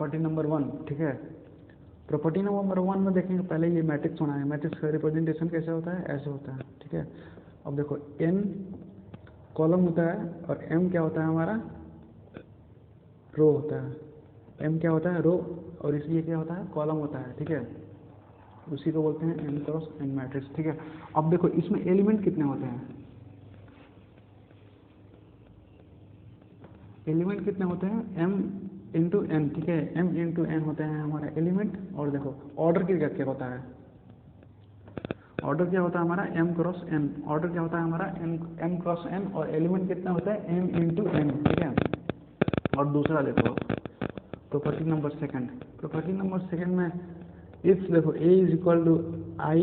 Property number 1, ठीक है। Property number 1 में देखेंगे, पहले ये मैट्रिक्स होना है। मैट्रिक्स का रिप्रेजेंटेशन कैसे होता है, ऐसे होता है, ठीक है। अब देखो n कॉलम होता है और m क्या होता है हमारा, रो होता है। m क्या होता है, रो, और इसलिए क्या होता है, कॉलम होता है, ठीक है। उसी को बोलते हैं m क्रॉस n मैट्रिक्स, ठीक है। अब देखो इसमें एलिमेंट कितने होते हैं, एलिमेंट कितने होते हैं, m इंटू n, ठीक है। m इंटू n होते हैं हमारे एलिमेंट। और देखो ऑर्डर क्या क्या होता है, ऑर्डर क्या होता है हमारा m क्रॉस n, ऑर्डर क्या होता है हमारा m क्रॉस n, और एलिमेंट कितना होता है m इंटू n, ठीक है। और दूसरा देखो property number second, property number second में इफ देखो a is equal to i,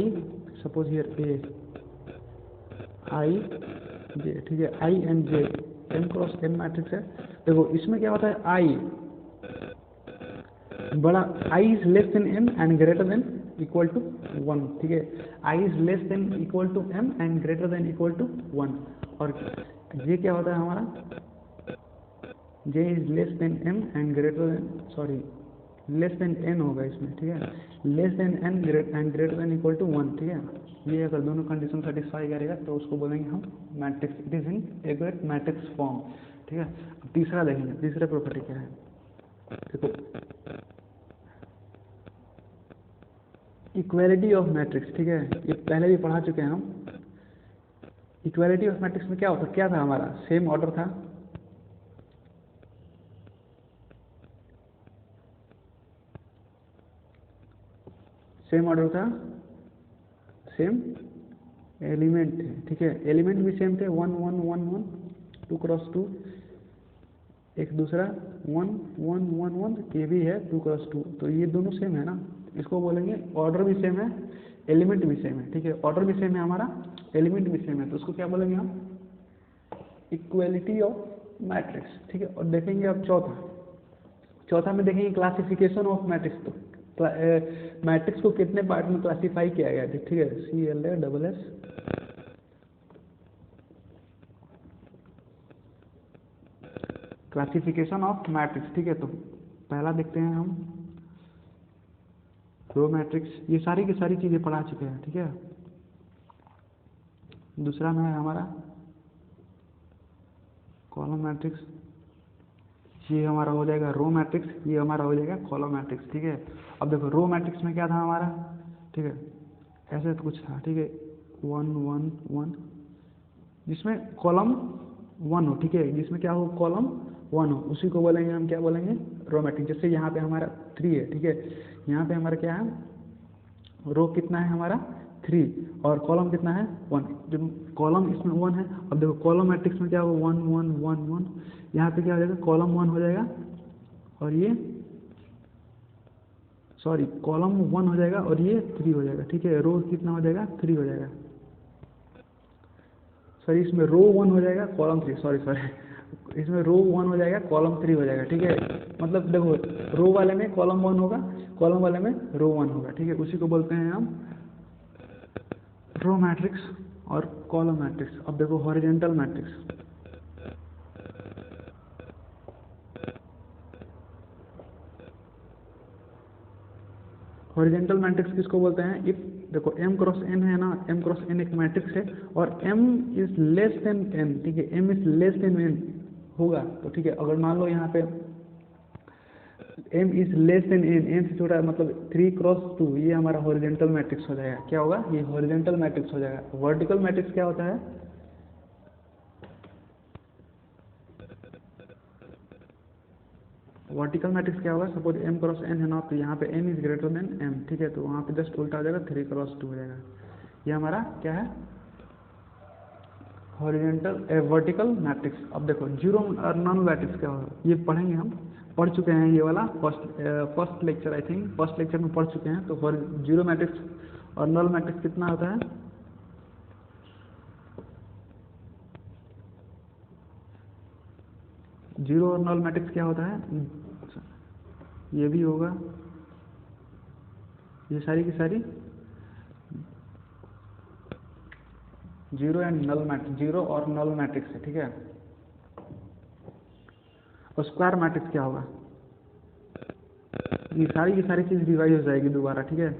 suppose here a i j, ठीक है, i and j m cross n matrix है। देखो इसमें क्या होता है, i बड़ा, i is less than m and greater than equal to 1, ठीक है। i is less than equal to m and greater than equal to 1। और j क्या होता है हमारा, j is less than m and greater than, sorry less than n होगा इसमें, ठीक है, less than n and greater than equal to 1, ठीक है। ये अगर दोनों कंडीशन सेटिस्फाई करेगा तो उसको बोलेंगे हम matrix, it is in exact matrix form, ठीक है। अब तीसरा देखेंगे, तीसरा प्रॉपर्टी क्या है, देखो इक्वालिटी ऑफ मैट्रिक्स, ठीक है। ये पहले भी पढ़ा चुके हैं हम। इक्वालिटी ऑफ मैट्रिक्स में क्या होता, क्या था हमारा, सेम ऑर्डर था, सेम ऑर्डर था, सेम एलिमेंट थे, ठीक है। एलिमेंट भी सेम थे, 1 1 1 1, 2 क्रॉस 2, एक दूसरा 1 1 1 1, ये भी है 2 क्रॉस 2, तो ये दोनों सेम है ना, इसको बोलेंगे ऑर्डर भी सेम है, एलिमेंट भी सेम है, ठीक है। ऑर्डर भी सेम है हमारा, एलिमेंट भी सेम है, तो उसको क्या बोलेंगे हम, इक्वालिटी ऑफ मैट्रिक्स, ठीक है। और देखेंगे अब चौथा, चौथा में देखेंगे क्लासिफिकेशन ऑफ मैट्रिक्स। तो मैट्रिक्स को कितने पार्ट में क्लासीफाई किया गया है, ठीक है, CLA क्लासिफिकेशन ऑफ मैट्रिक्स, ठीक है। तो पहला देखते हैं हम रो मैट्रिक्स, ये सारी की सारी चीजें पढ़ा चुके हैं, ठीक है। दूसरा में है हमारा कॉलम मैट्रिक्स, ये हमारा हो जाएगा रो मैट्रिक्स, ये हमारा हो जाएगा कॉलम मैट्रिक्स, ठीक है। अब देखो रो मैट्रिक्स में क्या था हमारा, ठीक है, ऐसे तो कुछ था, ठीक है, 1 1 1, जिसमें कॉलम 1 हो, ठीक है, जिसमें क्या हो, कॉलम 1 हो, उसी को बोलेंगे हम, क्या बोलेंगे, रो मैट्रिक्स। जैसे यहाँ पे हमारा 3 है, ठीक है, यहाँ पे हमारा क्या है, रो कितना है हमारा 3, और कॉलम कितना है 1, जब कॉलम इसमें 1 है। अब देखो कॉलम मैट्रिक्स में क्या होगा, 1 1 1 1, यहाँ पे क्या हो जाएगा, कॉलम 1 हो जाएगा, और ये सॉरी कॉलम 1 हो जाएगा और ये 3 हो जाएगा, ठीक है। रो कितना हो जाएगा, 3 हो जाएगा, सॉरी इसमें रो 1 हो जाएगा, कॉलम 3, सॉरी सॉरी, इसमें रो 1 हो जाएगा, कॉलम 3 हो जाएगा, ठीक है। मतलब देखो रो वाले में कॉलम 1 होगा, कॉलम वाले में रो 1 होगा, ठीक है। उसी को बोलते हैं हम रो मैट्रिक्स और कॉलम मैट्रिक्स। अब देखो हॉरिजॉन्टल मैट्रिक्स, हॉरिजॉन्टल मैट्रिक्स किसको बोलते हैं, इफ देखो m क्रॉस n है ना, m क्रॉस n एक मैट्रिक्स है और m is less than n, ठीक है, m is less than n होगा तो ठीक है। अगर मान लो यहाँ पे m is less than n, n से छोटा मतलब 3 क्रॉस 2, ये हमारा हॉरिजॉन्टल मैट्रिक्स हो जाएगा। क्या होगा, ये हॉरिजॉन्टल मैट्रिक्स हो जाएगा। वर्टिकल मैट्रिक्स क्या होता है, वर्टिकल मैट्रिक्स क्या होगा, सपोज m क्रॉस n है ना, तो यहाँ पे m is greater than m, ठीक है, तो वहाँ पे जस्ट उल्टा हो जाएगा, 3 क्रॉस 2 हो जाएगा। ये हमारा क्या है, हॉरिजॉन्टल वर्टिकल मैट्रिक्स। अब देखो जीरो और नॉन मैट्रिक्स क्या होगा, ये पढ़ेंगे हम, पढ़ चुके हैं ये वाला first lecture, I think first lecture में पढ़ चुके हैं। तो जीरो मैट्रिक्स और नल मैट्रिक्स कितना होता है, जीरो और नल मैट्रिक्स क्या होता है, ये भी होगा, ये सारी की सारी zero and null matrix, zero और नल मैट्रिक्स है, ठीक है। और स्क्वायर मैट्रिक्स क्या होगा, ये सारी की सारी चीज़ रिवाइज हो जाएगी दोबारा, ठीक है।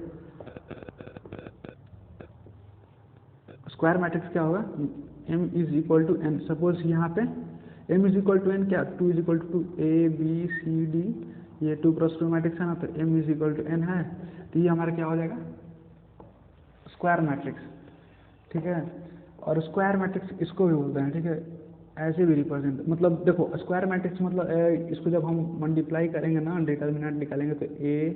स्क्वायर मैट्रिक्स क्या होगा, m is equal to n, suppose यहाँ पे m is equal to n क्या, 2 is equal to a b c d, ये 2 क्रॉस 2 मैट्रिक्स है ना, तो m is equal to n है, तो ये हमारा क्या हो जाएगा, स्क्वायर मैट्रिक्स, ठीक है। और स्क्वायर मैट्रिक्स इसको भी बोलते हैं, ठीक है, ऐसे भी रिप्रेजेंट, मतलब देखो स्क्वायर मैट्रिक्स मतलब इसको जब हम मल्टीप्लाई करेंगे ना, डिटर्मिनेंट निकालेंगे तो a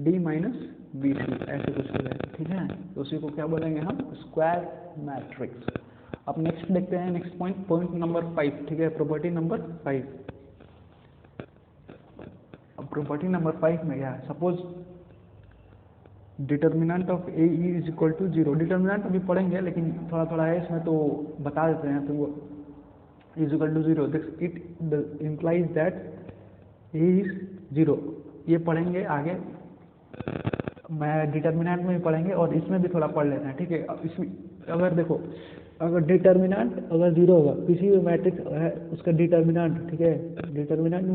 d minus B C ऐसे कुछ हो जाएगा, ठीक है। तो उसी को क्या बोलेंगे हम, स्क्वायर मैट्रिक्स। अब नेक्स्ट देखते हैं, नेक्स्ट पॉइंट नंबर 5, ठीक है, प्रॉपर्टी नंबर 5। अब प्रॉपर्टी नंबर 5 में क्या है, suppose determinant of A is equal to 0, determinant अभी पढ़ेंगे लेकिन थोड़ा थोड़ा है इसमें, तो बता देते हैं। तो वो is equal to 0, it implies that A is 0, ये पढ़ेंगे आगे, मैं डिटर्मिनेंट में भी पढ़ेंगे और इसमें भी थोड़ा पढ़ लेते हैं, ठीक है। अब इसमें अगर देखो, अगर डिटर्मिनेंट अगर 0 होगा, किसी भी मैट्रिक्स है उसका डिटर्मिनेंट, ठीक है, डिटर्मिनेंट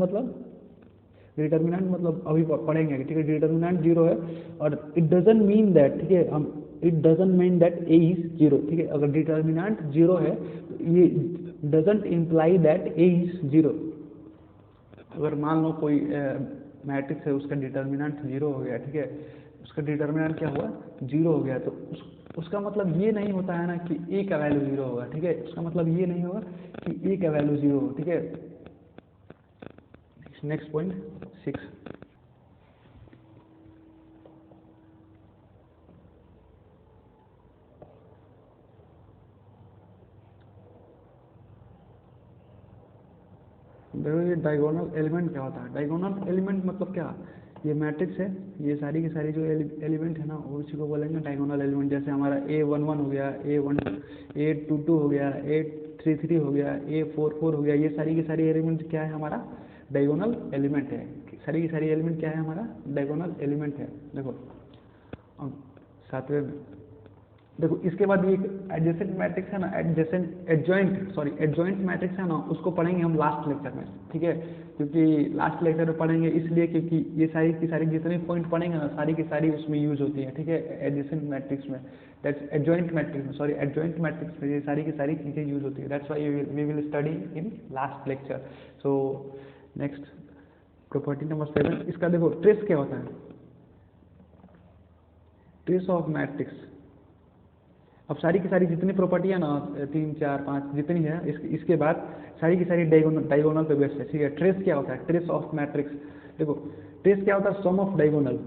मतलब अभी पढ़ेंगे, ठीक है, डिटर्मिनेंट 0 है और इट डजंट मीन दैट, ठीक है, हम it doesn't mean that A is 0, ठीक है। अगर डिटर्मिनेंट 0 है तो ये doesn't imply that A is 0। अगर मान लो कोई मैट्रिक्स है, उसका डिटर्मिनेंट 0 हो गया, ठीक है, उसका डिटर्मिनेंट क्या हुआ, 0 हो गया, तो उसका मतलब ये नहीं होता है ना कि ए का वैल्यू 0 होगा, ठीक है, उसका मतलब ये नहीं होगा कि ए का वैल्यू 0 हो, ठीक है। नेक्स्ट पॉइंट 6, देखो ये डायगोनल एलिमेंट क्या होता है। डायगोनल एलिमेंट मतलब क्या, ये मैट्रिक्स है, ये सारी की सारी जो एलिमेंट है ना, वो इसी को बोलेंगे डायगोनल एलिमेंट। जैसे हमारा A11 हो गया, A22 हो गया, A33 हो गया, A44 हो गया, ये सारी की सारी एलिमेंट क्या है, हमारा डायगोनल एलिमेंट है। सारी की सारी एलिमेंट क्या है, हमारा डायगोनल एलिमेंट है। देखो अब 7वें में देखो, इसके बाद ये एडजेसेंट मैट्रिक्स है ना, एडजॉइंट मैट्रिक्स है ना, उसको पढ़ेंगे हम लास्ट लेक्चर में, ठीक है। क्योंकि लास्ट लेक्चर में पढ़ेंगे इसलिए क्योंकि ये सारी की सारी जितने पॉइंट पढ़ेंगे ना, सारी की सारी उसमें यूज होती है, ठीक है, एडजेसेंट मैट्रिक्स में, दैट्स एडजॉइंट मैट्रिक्स में, सॉरी एडजॉइंट मैट्रिक्स में ये सारी की सारी चीज़ें यूज होती है। That's why we will study in last lecture. So next property number 7, इसका देखो ट्रेस क्या होता है, ट्रेस ऑफ मैट्रिक्स। अब सारी की सारी जितनी प्रॉपर्टी है ना, 3 4 5 जितनी है, इसके बाद सारी की सारी डायगोनल पे बेस्ड है, ठीक है। ट्रेस क्या होता है, ट्रेस ऑफ मैट्रिक्स। देखो ट्रेस क्या होता है, सम ऑफ डायगोनल।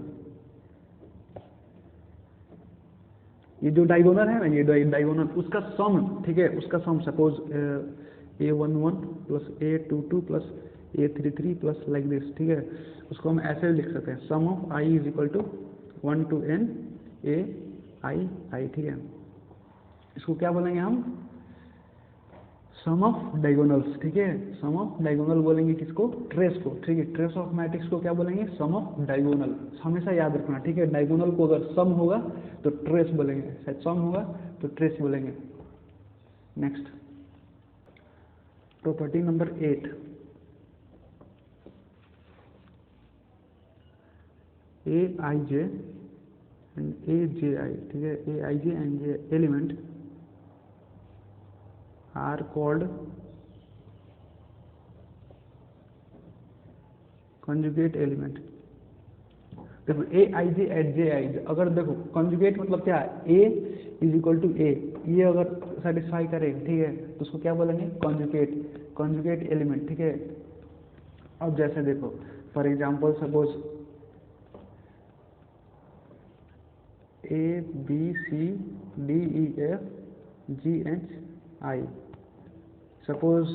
ये जो डायगोनल है ना, ये डायगोनल उसका सम, ठीक है, उसका sum, suppose A11 plus A22 plus A33 plus like this, ठीक है, उसको हम ऐसे लिख सकते हैं, sum of I is equal to 1 to n A I, ठीक है। इसको क्या बोलेंगे हम, सम ऑफ डायगोनल्स, ठीक है, सम ऑफ डायगोनल बोलेंगे किसको, ट्रेस को, ठीक है। ट्रेस ऑफ मैट्रिक्स को क्या बोलेंगे, सम ऑफ डायगोनल। हमेशा याद रखना, ठीक है, डायगोनल को अगर सम होगा तो ट्रेस बोलेंगे, शायद सम होगा तो ट्रेस बोलेंगे। Next property number 8, Aij and Aji, ठीक है, Aij and J element are called conjugate element। देखो Aij एट Ji, अगर देखो कंजुगेट मतलब क्या है, A is equal to A, ये अगर सेटिस्फाई करे, ठीक है, तो उसको क्या बोलेंगे, कंजुगेट एलिमेंट, ठीक है। अब जैसे देखो for example, suppose A B C D E F G H I, suppose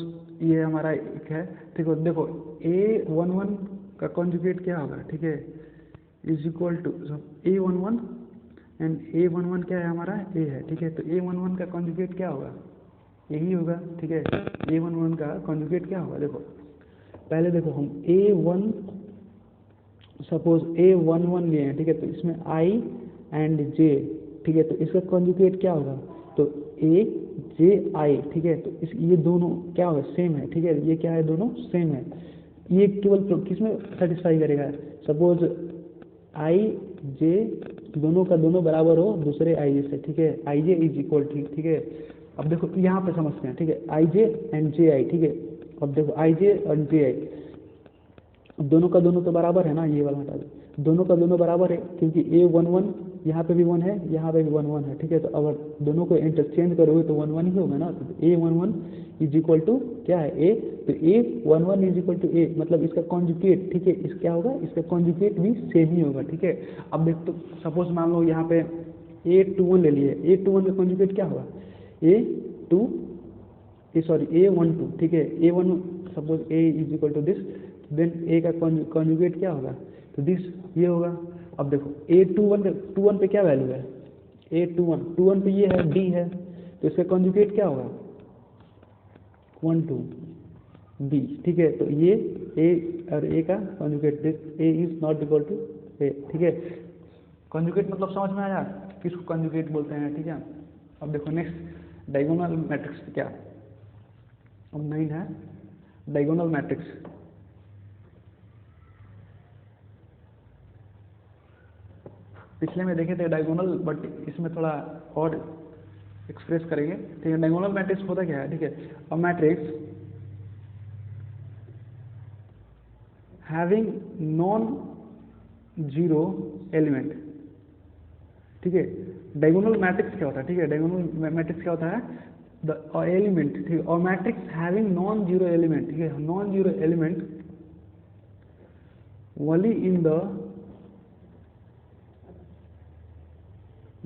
ये हमारा एक है, ठीक है। देखो A11 का कॉन्जुगेट क्या होगा, ठीक है, is equal to A11 and A11 क्या है, हमारा A है, ठीक है। तो A11 का कॉन्जुगेट क्या होगा, यही होगा, ठीक है। A11 का कॉन्जुगेट क्या होगा, देखो पहले देखो हम A1, सपोज A11 लिए हैं, ठीक है, तो इसमें I एंड J, ठीक है, तो इसका कॉन्जुगेट क्या होगा, तो AJI, ठीक है। तो ये दोनों क्या होगा, सेम है, ठीक है, ये क्या है, दोनों सेम है। ये केवल किस में सेटिस्फाई करेगा, सपोज आई जे दोनों का दोनों बराबर हो दूसरे आई जे से, ठीक है, आई जे इज इक्वल, ठीक है। अब देखो यहाँ पे समझते हैं, ठीक है, आई जे एंड जे आई, ठीक है। अब देखो आई जे और जे आई दोनों का दोनों तो बराबर है ना, ये वाला हटा दो, दोनों का दोनों बराबर है क्योंकि ए 1 1 यहाँ पे भी 1 है, यहाँ पे भी 1 1 है, ठीक है। तो अगर दोनों को इंटरचेंज करोगे तो 1 1 ही होगा ना, तो ए 1 1 इज इक्वल टू क्या है ए, तो ए 1 1 इज इक्वल टू ए, मतलब इसका कॉन्जुगेट, ठीक है, इस क्या होगा, इसका कॉन्जुगेट भी सेम ही होगा, ठीक है। अब देख तो सपोज मान लो यहाँ पे ए 2 1 ले लिए, ए 2 1 का कॉन्जुगेट क्या होगा, ए 2 सॉरी ए 1 2, ठीक है, A 1 suppose A is equal to this, then A का कॉन्जुगेट क्या होगा, तो दिस ये होगा। अब देखो ए 2 1 पे क्या वैल्यू है, ए 2 1 पे ये है डी है, तो इसका कॉन्जुगेट क्या होगा 1 2 बी, ठीक है। तो ये ए और ए का conjugate, this A is not equal to A, ठीक है। कॉन्जुगेट मतलब समझ में आया किसको कॉन्जुगेट बोलते हैं, ठीक है। अब देखो नेक्स्ट डायगोनल मैट्रिक्स क्या, अब 9 है डायगोनल मैट्रिक्स। पिछले में देखे थे डायगोनल, बट इसमें थोड़ा और एक्सप्रेस करेंगे, ठीक है। डायगोनल मैट्रिक्स होता क्या है, ठीक है, a matrix having non zero element, ठीक है। डायगोनल मैट्रिक्स क्या होता है, ठीक है, डायगोनल मैट्रिक्स क्या होता है, द एलिमेंट, ठीक है, और matrix having non zero element, ठीक है, non zero element only in the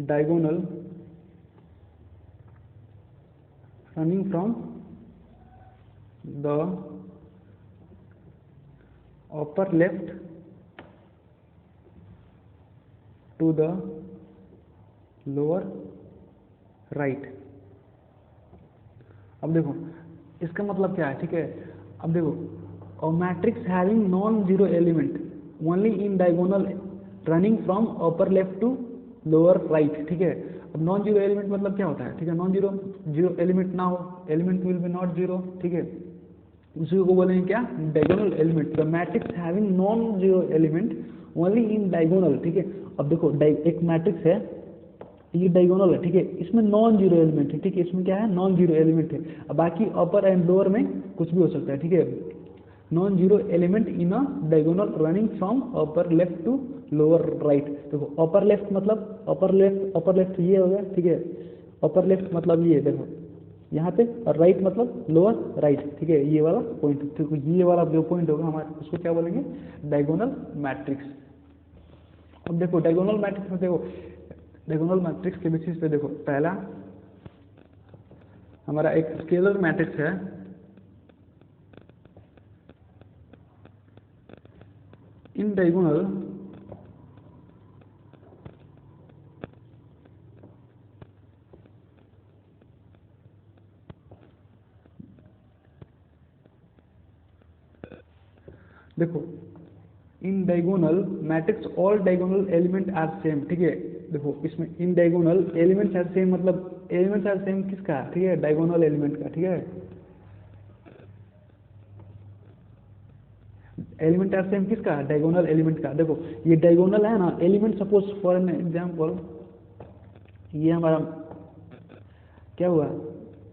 diagonal running from the upper left to the lower right। अब देखो इसका मतलब क्या है, ठीक है। अब देखो matrix having non zero element only in diagonal running from upper left to lower right, ठीक है। अब नॉन जीरो एलिमेंट मतलब क्या होता है, ठीक है, नॉन जीरो एलिमेंट ना हो, element will be not zero, ठीक है, उसी को बोलेंगे क्या, diagonal element. The matrix having non zero element only in diagonal, ठीक है। अब देखो एक मैट्रिक्स है, ये डायगोनल है, ठीक है, इसमें नॉन जीरो एलिमेंट है, ठीक है, इसमें क्या है, नॉन जीरो एलिमेंट है। अब बाकी अपर एंड लोअर में कुछ भी हो सकता है, ठीक है। Non zero element in a diagonal running from upper left to lower right. देखो अपर लेफ्ट मतलब अपर लेफ्ट ये हो गया, ठीक है, अपर लेफ्ट मतलब ये देखो यहाँ पे, और राइट मतलब लोअर राइट, ठीक है, ये वाला पॉइंट, ठीक है, ये वाला जो पॉइंट होगा हमारे उसको क्या बोलेंगे, डायगोनल मैट्रिक्स। अब देखो डायगोनल मैट्रिक्स में देखो, डायगोनल मैट्रिक्स के बेसिस पे देखो, पहला हमारा एक स्केलर मैट्रिक्स है, इन डायगोनल देखो इन diagonal matrix all diagonal element are same, ठीक है। देखो इसमें इन डायगोनल एलिमेंट्स आर सेम मतलब एलिमेंट्स आर सेम किसका, ठीक है, डायगोनल एलिमेंट का, ठीक है, एलिमेंट आर सेम किसका, डायगोनल एलिमेंट का। देखो ये डायगोनल है ना element, suppose for an example ये हमारा क्या हुआ,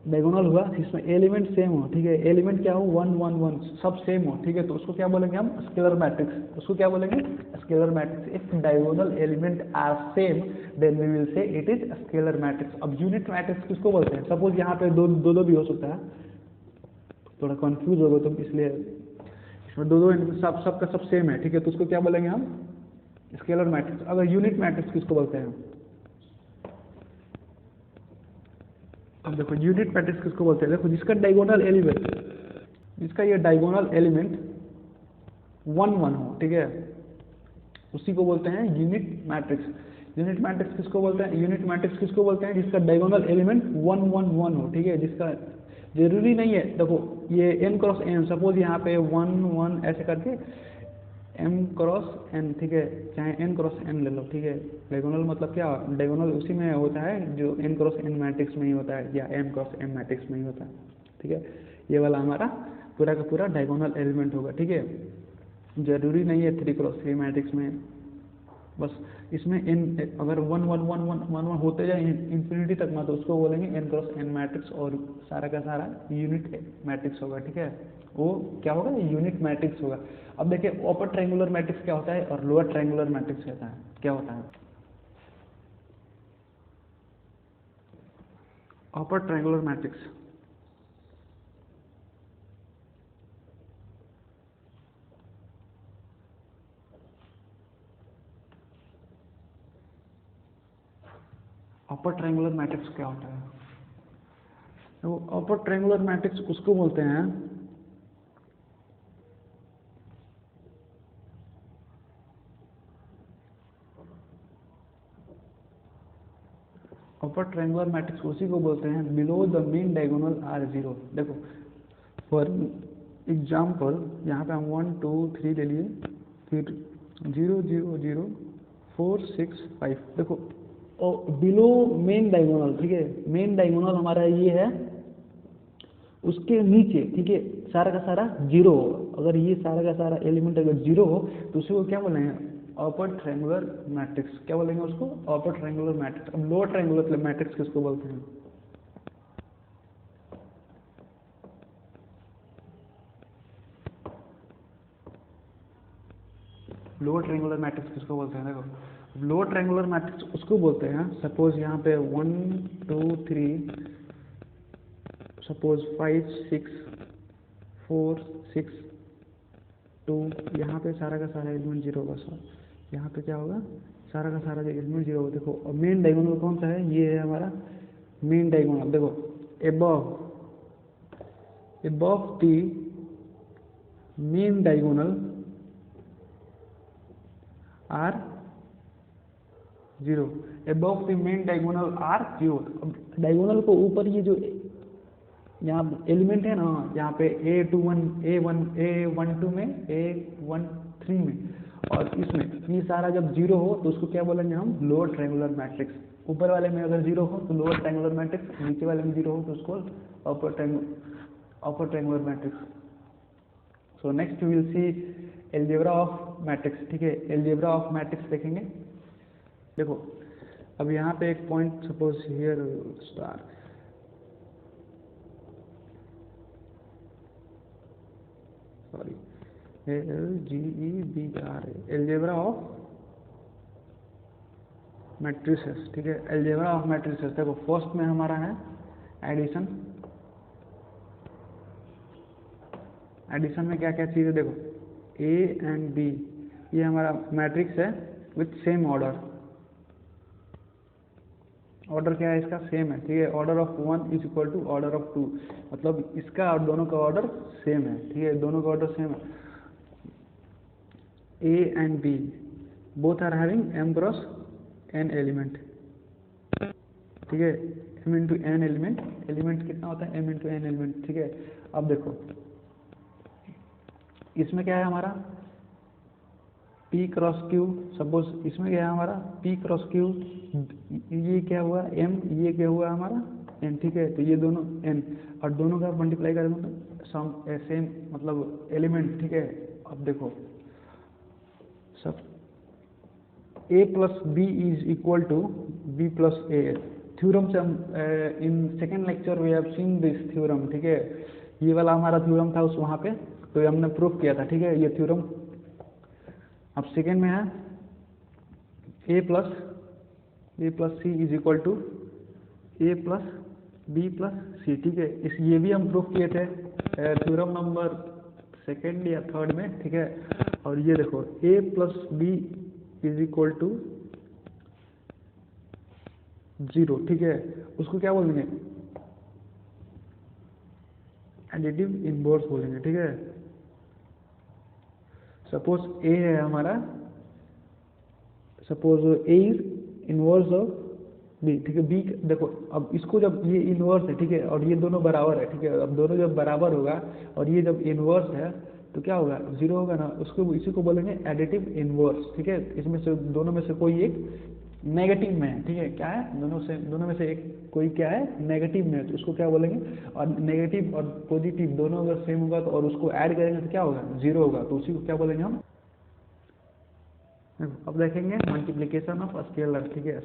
डायगोनल हुआ, इसमें एलिमेंट सेम हो, ठीक है, एलिमेंट क्या हो 1 1 1 सब सेम हो, ठीक है, तो उसको क्या बोलेंगे हम, स्केलर मैट्रिक्स। उसको क्या बोलेंगे, scalar matrix. If diagonal element are same then we will say it is scalar matrix. अब यूनिट मैट्रिक्स किसको बोलते हैं, सपोज यहाँ पे दो भी हो सकता है, थोड़ा कंफ्यूज होगा तुम, इसलिए इसमें दो सबका सब सेम है, ठीक है, तो उसको क्या बोलेंगे हम, स्केलर मैट्रिक्स। अगर यूनिट मैट्रिक्स किसको बोलते हैं, अब देखो यूनिट मैट्रिक्स किसको बोलते हैं, देखो जिसका डायगोनल एलिमेंट, जिसका ये डायगोनल एलिमेंट 1 1 हो, ठीक है, उसी को बोलते हैं यूनिट मैट्रिक्स। यूनिट मैट्रिक्स किसको बोलते हैं, यूनिट मैट्रिक्स किसको बोलते हैं, जिसका डायगोनल एलिमेंट 1 1 1 हो, ठीक है, जिसका जरूरी नहीं है, देखो ये m क्रॉस n, सपोज यहाँ पे 1 1 ऐसे करके m क्रॉस n, ठीक है, चाहे n क्रॉस n ले लो, ठीक है। डायगोनल मतलब क्या, डायगोनल उसी में होता है जो n क्रॉस n मैट्रिक्स में ही होता है, या m क्रॉस m मैट्रिक्स में ही होता है, ठीक है। ये वाला हमारा पूरा का पूरा डायगोनल एलिमेंट होगा, ठीक है। जरूरी नहीं है 3x3 मैट्रिक्स में, बस इसमें n अगर 1 1 1 1 1 1 होते जाए इंफिनिटी तक ना, तो उसको बोलेंगे n×n मैट्रिक्स, और सारा का सारा यूनिट मैट्रिक्स होगा, ठीक है। वो क्या होगा, यूनिट मैट्रिक्स होगा। अब देखिए अपर ट्रायंगुलर मैट्रिक्स क्या होता है और लोअर ट्रायंगुलर मैट्रिक्स क्या होता है। अपर ट्रायंगुलर मैट्रिक्स अपर ट्रायंगुलर मैट्रिक्स क्या होता है। तो अपर ट्रायंगुलर मैट्रिक्स उसको बोलते हैं अपर ट्रायंगुलर मैट्रिक्स उसी को बोलते हैं below the main diagonal are zero. देखो फॉर एग्जाम्पल यहाँ पे हम 1 2 3 ले लिए, फिर 0 0 0 4 6 5, देखो और बिलो मेन डायगोनल, ठीक है। मेन डायगोनल हमारा ये है, उसके नीचे, ठीक है, सारा का सारा जीरो हो। अगर ये सारा का सारा एलिमेंट अगर जीरो हो तो उसी को क्या बोलेंगे, अपर ट्रायंगुलर मैट्रिक्स। क्या बोलेंगे उसको, अपर ट्रायंगुलर मैट्रिक्स। अब लोअर ट्रायंगुलर मैट्रिक्स किसको बोलते हैं। लोअर ट्रायंगुलर मैट्रिक्स किसको बोलते हैं, देखो लोअर ट्रायंगुलर मैट्रिक्स उसको बोलते हैं, सपोज यहाँ पे 1 2 3, सपोज 5 6 4 6 2, यहाँ पे सारा का सारा एलिमेंट जीरो होगा। सर यहाँ पे क्या होगा, सारा का सारा एलिमेंट जीरो होगा। देखो और मेन डायगोनल कौन सा है, ये है हमारा मेन डायगोनल। देखो above the main diagonal are zero, above the main diagonal are zero. अब डायगोनल को ऊपर ये जो यहाँ एलिमेंट है ना, यहाँ पे A21 A12 में A13 में, और इसमें ये सारा जब जीरो हो तो उसको क्या बोलेंगे हम, लोअर ट्रायंगुलर मैट्रिक्स। ऊपर वाले में अगर जीरो हो तो लोअर ट्रायंगुलर मैट्रिक्स, नीचे वाले में जीरो हो तो उसको upper triangular matrix. So next we will see algebra of matrix, ठीक है। एलजेब्रा ऑफ मैट्रिक्स देखेंगे। देखो अब यहाँ पे एक point, suppose here star, sorry ALGEBRA, algebra of matrices, ठीक है। एलजेब्रा ऑफ मैट्रिसेस, देखो फर्स्ट में हमारा है एडिशन। एडिशन में क्या क्या चीज़ है, देखो A एंड B, ये हमारा मैट्रिक्स है विथ सेम ऑर्डर। ऑर्डर क्या है इसका, सेम है, ठीक है। Order of 1 is equal to order of 2, मतलब इसका और दोनों का ऑर्डर सेम है, ठीक है। दोनों का ऑर्डर सेम है। A and B both are having m×n element, ठीक है। m×n एलिमेंट, एलिमेंट कितना होता है, m×n एलिमेंट, ठीक है। अब देखो इसमें क्या है हमारा p×q, सपोज इसमें क्या है हमारा p×q, ये क्या हुआ m, ये क्या हुआ हमारा n, ठीक है। तो ये दोनों n, और दोनों का मल्टीप्लाई करेंगे तो सम सेम मतलब एलिमेंट, ठीक है। अब देखो सब a+b is equal to b+a, theorem से हम in second lecture we have seen this theorem, ठीक है। ये वाला हमारा थ्योरम था उस वहाँ पे, तो हमने प्रूफ किया था, ठीक है, ये थ्योरम। अब सेकेंड में है a+c is equal to a+b+c, ठीक है। इस ये भी हम प्रूफ किए थे थ्योरम नंबर सेकेंड या थर्ड में, ठीक है। और ये देखो a+b इज इक्वल टू 0, ठीक है। उसको क्या बोलेंगे, एडिटिव इनवर्स बोलेंगे, ठीक है। सपोज a है हमारा, suppose a is inverse of b, ठीक है। b देखो अब इसको जब ये इनवर्स है, ठीक है, और ये दोनों बराबर है, ठीक है। अब दोनों जब बराबर होगा और ये जब इनवर्स है तो क्या होगा, 0 होगा ना, उसको इसी को बोलेंगे एडिटिव इनवर्स, ठीक है। इसमें से दोनों में से कोई एक नेगेटिव में है, ठीक है, क्या है, दोनों में से एक कोई क्या है, नेगेटिव में है, तो उसको क्या बोलेंगे, और नेगेटिव और पॉजिटिव दोनों अगर सेम होगा तो और उसको ऐड करेंगे तो क्या होगा, जीरो होगा, तो उसी को क्या बोलेंगे हम। अब देखेंगे मल्टीप्लीकेशन ऑफ स्केलर, ठीक है,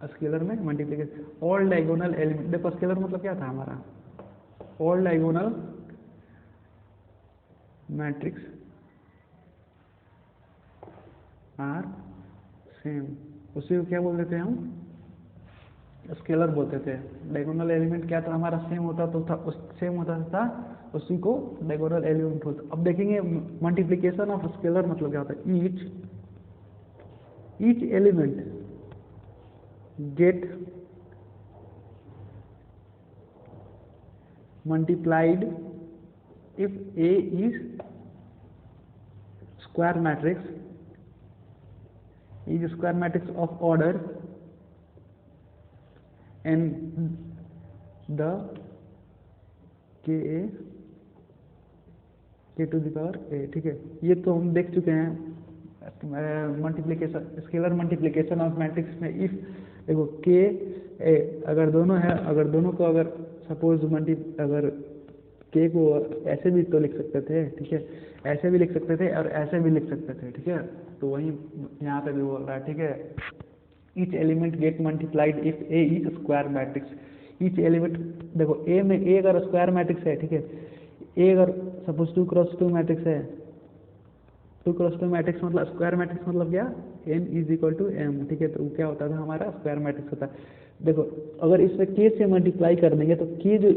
स्केलर में मल्टीप्लीकेशन, ऑल डायगोनल एलिमेंट, देखो स्केलर मतलब क्या था हमारा, all diagonal matrix are same, उसी को क्या बोलते थे हम, स्केलर बोलते थे। डायगोनल एलिमेंट क्या था हमारा, सेम होता तो था, सेम होता था, उसी को डायगोनल एलिमेंट होता। अब देखेंगे मल्टीप्लीकेशन ऑफ स्केलर मतलब क्या होता है, each element get multiplied if A is square matrix of order and the k to the power a, ठीक है, ये तो हम देख चुके हैं multiplication, scalar multiplication of matrix में। इफ देखो के ए अगर दोनों है, अगर दोनों को अगर सपोज अगर के को ऐसे भी तो लिख सकते थे, ठीक है, ऐसे भी लिख सकते थे और ऐसे भी लिख सकते थे, ठीक है, तो वही यहाँ पे भी बोल रहा है, ठीक है, each element get multiplied if A is square matrix, each element, देखो ए में ए अगर स्क्वायर मैट्रिक्स है, ठीक है, ए अगर सपोज 2x2 मैट्रिक्स है, 2x2 मैट्रिक्स मतलब स्क्वायर मैट्रिक्स मतलब क्या, n is equal to m, ठीक है, तो क्या होता था हमारा स्क्वायर मैट्रिक्स होता है। देखो अगर इसमें k से मल्टीप्लाई कर देंगे तो k जो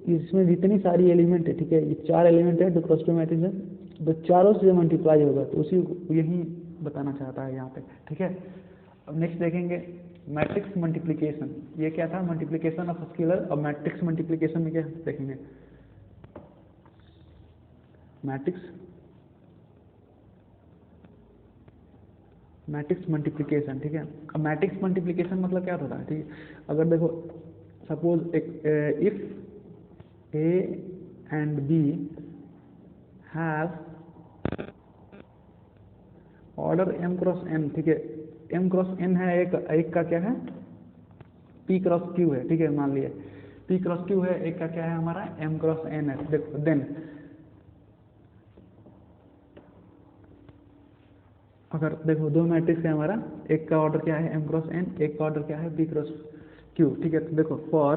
इसमें जितनी सारी एलिमेंट है, ठीक है, ये 4 एलिमेंट है 2x2 मैट्रिक्स है, तो चारों से मल्टीप्लाई होगा, तो उसी यही बताना चाहता है यहाँ पे, ठीक है। अब नेक्स्ट देखेंगे मैट्रिक्स मल्टीप्लिकेशन, ये क्या था, मल्टीप्लिकेशन ऑफ स्केलर। अब मैट्रिक्स मल्टीप्लिकेशन में क्या देखेंगे, मैट्रिक्स मल्टीप्लिकेशन, ठीक है। अब मैट्रिक्स मल्टीप्लिकेशन मतलब क्या होता है, ठीक है, अगर देखो suppose if A and B have order m cross n, ठीक है, m क्रॉस n है, एक का क्या है p क्रॉस q है, ठीक है, मान लिया p क्रॉस q है, एक का क्या है हमारा m क्रॉस n है। देखो देन अगर देखो दो मैट्रिक्स है हमारा, एक का ऑर्डर क्या है m क्रॉस n, एक का ऑर्डर क्या है p क्रॉस q, ठीक है, तो देखो फॉर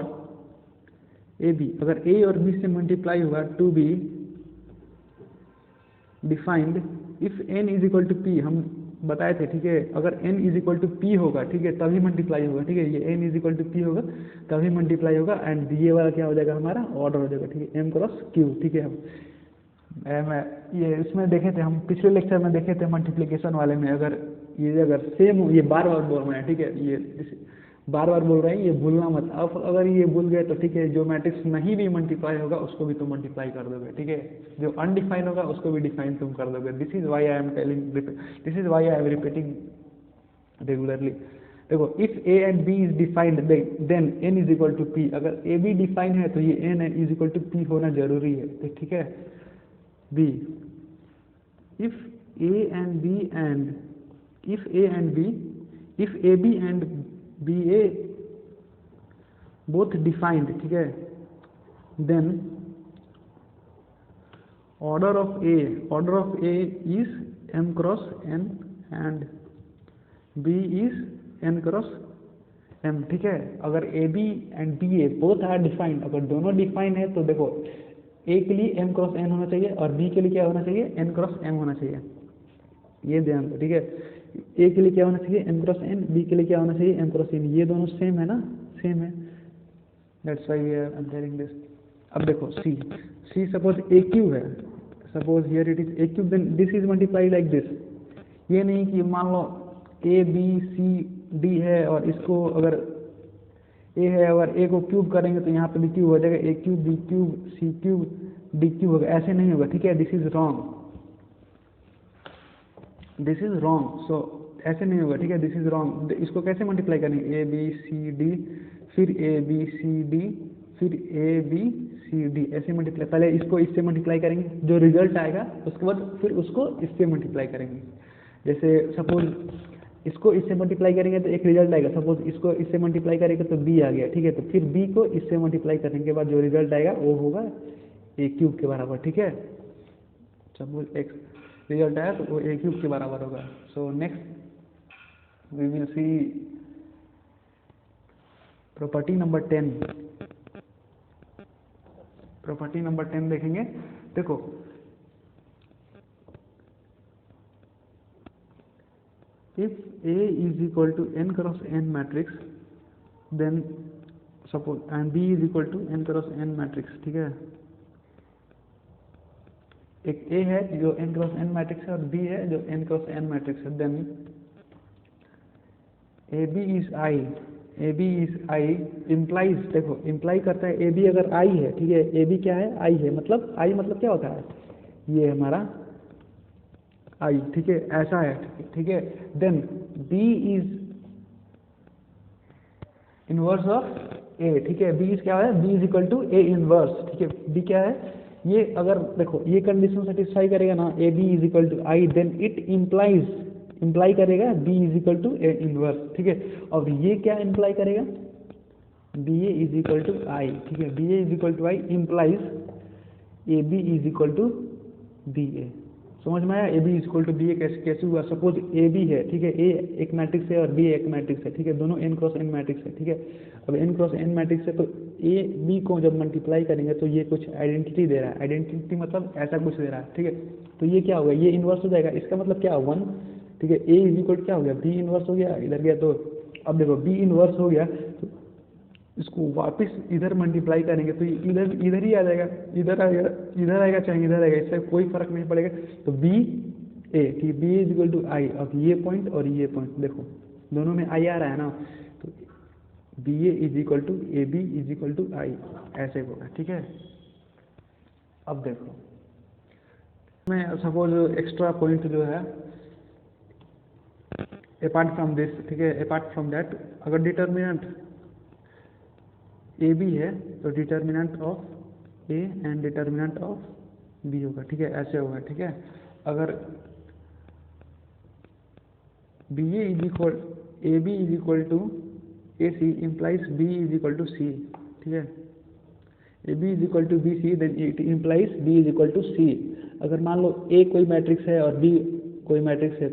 ए बी, अगर a और b से मल्टीप्लाई हुआ to be defined if n is equal to p, हम बताए थे, ठीक है, अगर n is equal to p होगा, ठीक है, तभी मल्टीप्लाई होगा, ठीक है, ये n is equal to p होगा तभी मल्टीप्लाई होगा, एंड ये वाला क्या हो जाएगा हमारा ऑर्डर हो जाएगा, ठीक है, m क्रॉस q, ठीक है। हम ये इसमें देखे थे, हम पिछले लेक्चर में देखे थे मल्टीप्लिकेशन वाले में, अगर सेम हो, ये बार बार बोल रहे हैं, ठीक है, ये बार बार बोल रहे हैं, ये भूलना मत। अब अगर ये भूल गए तो ठीक है, जो मैट्रिक्स नहीं भी मल्टीप्लाई होगा उसको भी तुम मल्टीप्लाई कर दोगे, ठीक है, जो अनडिफाइन होगा उसको भी डिफाइन तुम कर दोगे। This is why I am telling, this is why I am repeating regularly. देखो if A and B is defined then N is equal to P, अगर ए बी डिफाइन है तो ये N is equal to P होना जरूरी है, तो ठीक है। B if a and b and if a and b if ab and ba both defined, ठीक है, then order of a is m cross n and b is n cross m, ठीक है। अगर ab and ba both are defined, अगर दोनों define है तो देखो ए के लिए m क्रॉस n होना चाहिए और b के लिए क्या होना चाहिए, n क्रॉस m होना चाहिए, ये ध्यान दो, ठीक है। ए के लिए क्या होना चाहिए, m क्रॉस n, b के लिए क्या होना चाहिए, m क्रॉस n, ये दोनों सेम है ना, सेम है, that's why we are telling this. अब देखो c सपोज a क्यूब है, suppose here it is a cube, then this is multiplied like this, ये नहीं कि मान लो a b c d है और इसको अगर ए है, अगर ए को क्यूब करेंगे तो यहाँ पे भी क्यूब हो जाएगा, ए cube B cube C cube D cube होगा, ऐसे नहीं होगा, ठीक है, दिस इज रॉन्ग, सो ऐसे नहीं होगा, ठीक है, दिस इज रॉन्ग। इसको कैसे मल्टीप्लाई करेंगे, ए बी सी डी फिर ए बी सी डी फिर ए बी सी डी, ऐसे मल्टीप्लाई, पहले इसको इससे मल्टीप्लाई करेंगे, जो रिजल्ट आएगा उसके बाद फिर उसको इससे मल्टीप्लाई करेंगे। जैसे सपोज इसको इससे मल्टीप्लाई करेंगे तो एक रिजल्ट आएगा, सपोज इसको इससे मल्टीप्लाई करेंगे तो बी आ गया, ठीक है। तो फिर बी को इससे मल्टीप्लाई करने के बाद जो रिजल्ट आएगा वो होगा ए क्यूब के बराबर, ठीक है। सपोज एक रिजल्ट आया तो वो ए क्यूब के बराबर होगा। So next we will see property number 10। Property number 10 देखेंगे। देखो if A is equal to N cross N matrix then suppose and B is equal to N cross N matrix, ठीक है। एक ए है जो एन क्रॉस एन मैट्रिक्स है और B है जो एन क्रॉस एन मैट्रिक्स है। Then A B is I, A B is I implies, देखो इम्प्लाई करता है ए बी अगर आई है, ठीक है। ए बी क्या है, आई है, मतलब आई मतलब क्या होता है, ये हमारा आई, ठीक है, ऐसा है, ठीक है। Then B is inverse of A, ठीक है। बी इज क्या है, B is equal to A inverse, ठीक है। बी क्या है, ये अगर देखो ये कंडीशन सेटिस्फाई करेगा ना, A B is equal to I, then it implies, imply करेगा B is equal to A inverse, ठीक है। और ये क्या इम्प्लाई करेगा, B A is equal to I, ठीक है। B A is equal to I implies A B is equal to B A. समझ में आया, A B is equal to B A कैसे कैसे हुआ। सपोज ए बी है, ठीक है, ए एक मैट्रिक्स है और बी एक मैट्रिक्स है, ठीक है। दोनों एन क्रॉस एन मैट्रिक्स है, ठीक है। अब एन क्रॉस एन मैट्रिक्स है तो ए बी को जब मल्टीप्लाई करेंगे तो ये कुछ आइडेंटिटी दे रहा है, आइडेंटिटी मतलब ऐसा कुछ दे रहा है, ठीक है। तो ये क्या होगा, ये इनवर्स हो जाएगा, इसका मतलब क्या 1, ठीक है। ए इज इक्वल क्या हो गया, बी इनवर्स हो गया, इधर गया तो अब देखो बी इनवर्स हो गया तो इसको वापस इधर मल्टीप्लाई करेंगे तो इधर इधर ही आ जाएगा, इधर आएगा, इधर आएगा चाहे इधर आएगा, इससे कोई फर्क नहीं पड़ेगा। तो बी ए, ठीक, बी इज इक्वल टू आई। अब ये पॉइंट और ये पॉइंट देखो दोनों में आई आ रहा है ना, तो B A is equal to A B is equal to I, ऐसे होगा, ठीक है। अब देखो मैं सपोज एक्स्ट्रा पॉइंट जो है अपार्ट फ्रॉम दिस, ठीक है, अपार्ट फ्रॉम दैट अगर डिटर्मिनेंट ए बी है तो determinant of A and determinant of B होगा, ठीक है, ऐसे होगा, ठीक है। अगर B A is equal A B is equal to A C implies B is equal to C, ठीक है। A B is equal to B C then it implies B is equal to C. अगर मान लो ए कोई matrix है और B कोई matrix है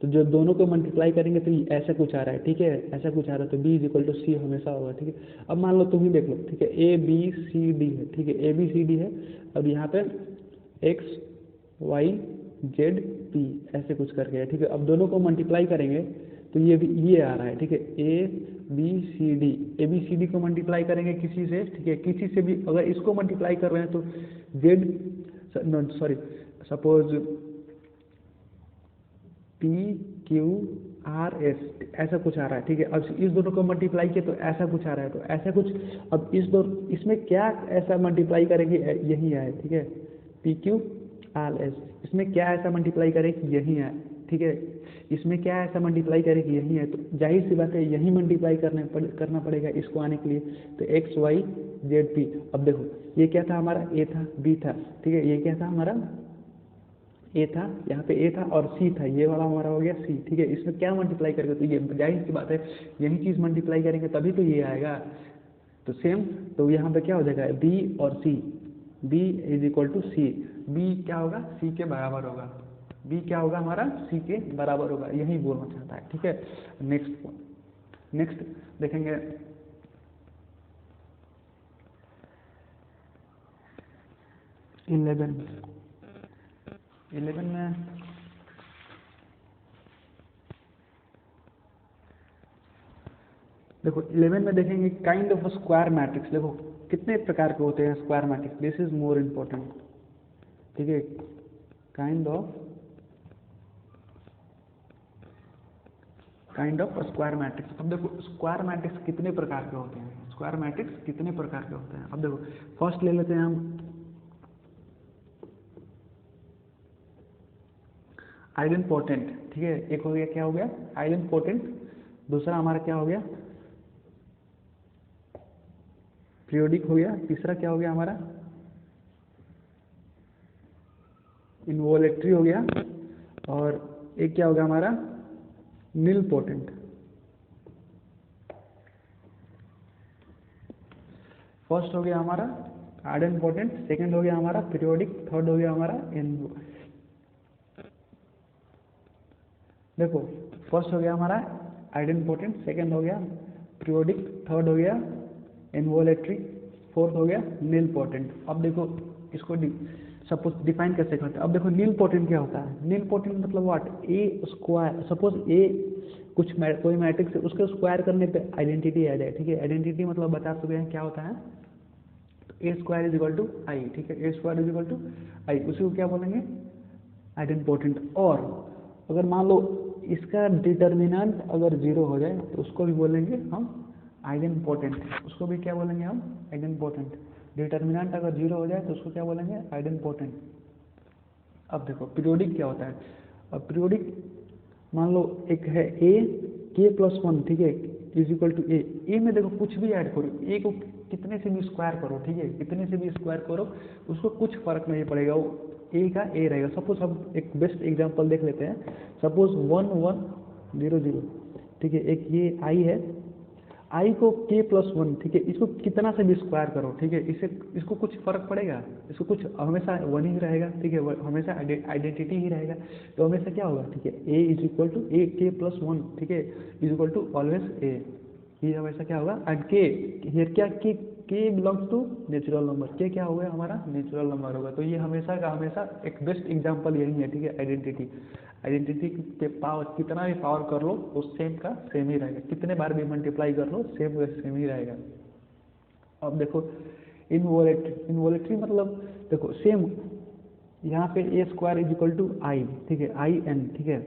तो जो दोनों को मल्टीप्लाई करेंगे तो ऐसा कुछ आ रहा है, ठीक है, ऐसा कुछ आ रहा है तो बी इज इक्वल टू सी हमेशा होगा, ठीक है। अब मान लो तुम ही देख लो, ठीक है, ए बी सी डी है, ठीक है, ए बी सी डी है। अब यहाँ पे एक्स वाई जेड पी ऐसे कुछ करके है, ठीक है। अब दोनों को मल्टीप्लाई करेंगे तो ये आ रहा है, ठीक है, A B C D, A B C D को मल्टीप्लाई करेंगे किसी से, ठीक है, किसी से भी अगर इसको मल्टीप्लाई कर रहे हैं तो Z sorry suppose P Q R S ऐसा कुछ आ रहा है, ठीक है। अब इस दोनों को मल्टीप्लाई किया तो ऐसा कुछ आ रहा है, तो ऐसा कुछ अब इसमें क्या ऐसा मल्टीप्लाई करेंगे यही आए, ठीक है, पी क्यू आर एस। इसमें क्या ऐसा मल्टीप्लाई करेगी यही आए, ठीक है। इसमें क्या ऐसा मल्टीप्लाई करेगी यही है, तो जाहिर सी बात है यही मल्टीप्लाई करना पड़ेगा इसको आने के लिए। तो एक्स वाई जेड पी। अब देखो ये क्या था हमारा, ए था बी था, ठीक है, ये क्या था हमारा ए था, यहाँ पे ए था और सी था, ये वाला हमारा हो गया सी, ठीक है। इसमें क्या मल्टीप्लाई करेंगे तो ये जाहिर सी बात है यही चीज़ मल्टीप्लाई करेंगे तभी तो ये आएगा। तो सेम तो यहाँ पे क्या हो जाएगा बी और C, B is equal to C, B क्या होगा सी के बराबर होगा, बी क्या होगा हमारा सी के बराबर होगा, यही बोलना चाहता है, ठीक है। नेक्स्ट देखेंगे 11 में देखो 11 में देखेंगे काइंड ऑफ स्क्वायर मैट्रिक्स। देखो कितने प्रकार के होते हैं square matrix, this is more important, ठीक है। Kind of square matrix. अब देखो स्क्वायर मैट्रिक्स कितने प्रकार के होते हैं, स्क्वायर मैट्रिक्स कितने प्रकार के होते हैं। अब देखो फर्स्ट ले लेते हैं हम आइडेंपोटेंट, ठीक है, एक हो गया क्या हो गया आइडेंपोटेंट, दूसरा हमारा क्या हो गया पीरियोडिक हो गया, तीसरा क्या हो गया हमारा इनवोलेटरी हो गया, और एक क्या हो गया हमारा नील पोटेंट। फर्स्ट हो गया हमारा आइडन पोटेंट, सेकंड हो गया हमारा पीरियोडिक, थर्ड हो गया हमारा देखो फर्स्ट हो गया हमारा आइडन पोटेंट, सेकंड हो गया पीरियोडिक, थर्ड हो गया इनवोलेटरी, फोर्थ हो गया नील पोटेंट। अब देखो इसको सपोज डिफाइन कैसे करते हैं। अब देखो नील पोटेंट क्या होता है। नील पोटेंट मतलब व्हाट, ए स्क्वायर, सपोज ए कोई मैट्रिक्स है, उसके स्क्वायर करने पे आइडेंटिटी आ जाए, ठीक है। आइडेंटिटी मतलब बता चुके हैं क्या होता है, ए square is equal to I, ठीक है। ए स्क्वायर इज इक्वल टू आई, उसी को क्या बोलेंगे, आइडेंपोटेंट। और अगर मान लो इसका डिटर्मिनेंट अगर जीरो हो जाए तो उसको भी बोलेंगे हम आइडेंपोटेंट, उसको भी क्या बोलेंगे हम आइडेंपोटेंट। डिटर्मिनेंट अगर जीरो हो जाए तो उसको क्या बोलेंगे आइडेंपोटेंट। अब देखो पीरियोडिक क्या होता है। अब पीरियोडिक मान लो एक है ए के प्लस वन, ठीक है, इज इक्वल टू ए में देखो कुछ भी ऐड करो, ए को कितने से भी स्क्वायर करो, ठीक है, कितने से भी स्क्वायर करो उसको कुछ फर्क नहीं पड़ेगा, वो ए का ए रहेगा। सपोज हम एक बेस्ट एग्जांपल देख लेते हैं। सपोज 1 1 0 0, ठीक है, एक ये आई है, आई को के प्लस वन, ठीक है, इसको कितना से भी स्क्वायर करो, ठीक है, इसको कुछ फर्क पड़ेगा, इसको कुछ हमेशा वन ही रहेगा, ठीक है, हमेशा आइडेंटिटी ही रहेगा। तो हमेशा क्या होगा, ठीक है, A is equal to A के प्लस वन, ठीक है, is equal to always A. ये हमेशा क्या होगा, एंड के हियर क्या, के बिलोंग्स टू नेचुरल नंबर, के क्या होगा हमारा नेचुरल नंबर होगा। तो ये हमेशा का हमेशा एक बेस्ट एग्जांपल यही है, ठीक है। आइडेंटिटी के पावर कितना भी पावर कर लो वो सेम का सेम ही रहेगा, कितने बार भी मल्टीप्लाई कर लो सेम का सेम ही रहेगा। अब देखो इनवोलेटरी मतलब देखो सेम, यहाँ पे ए square is equal to I, ठीक है, आई एन, ठीक है।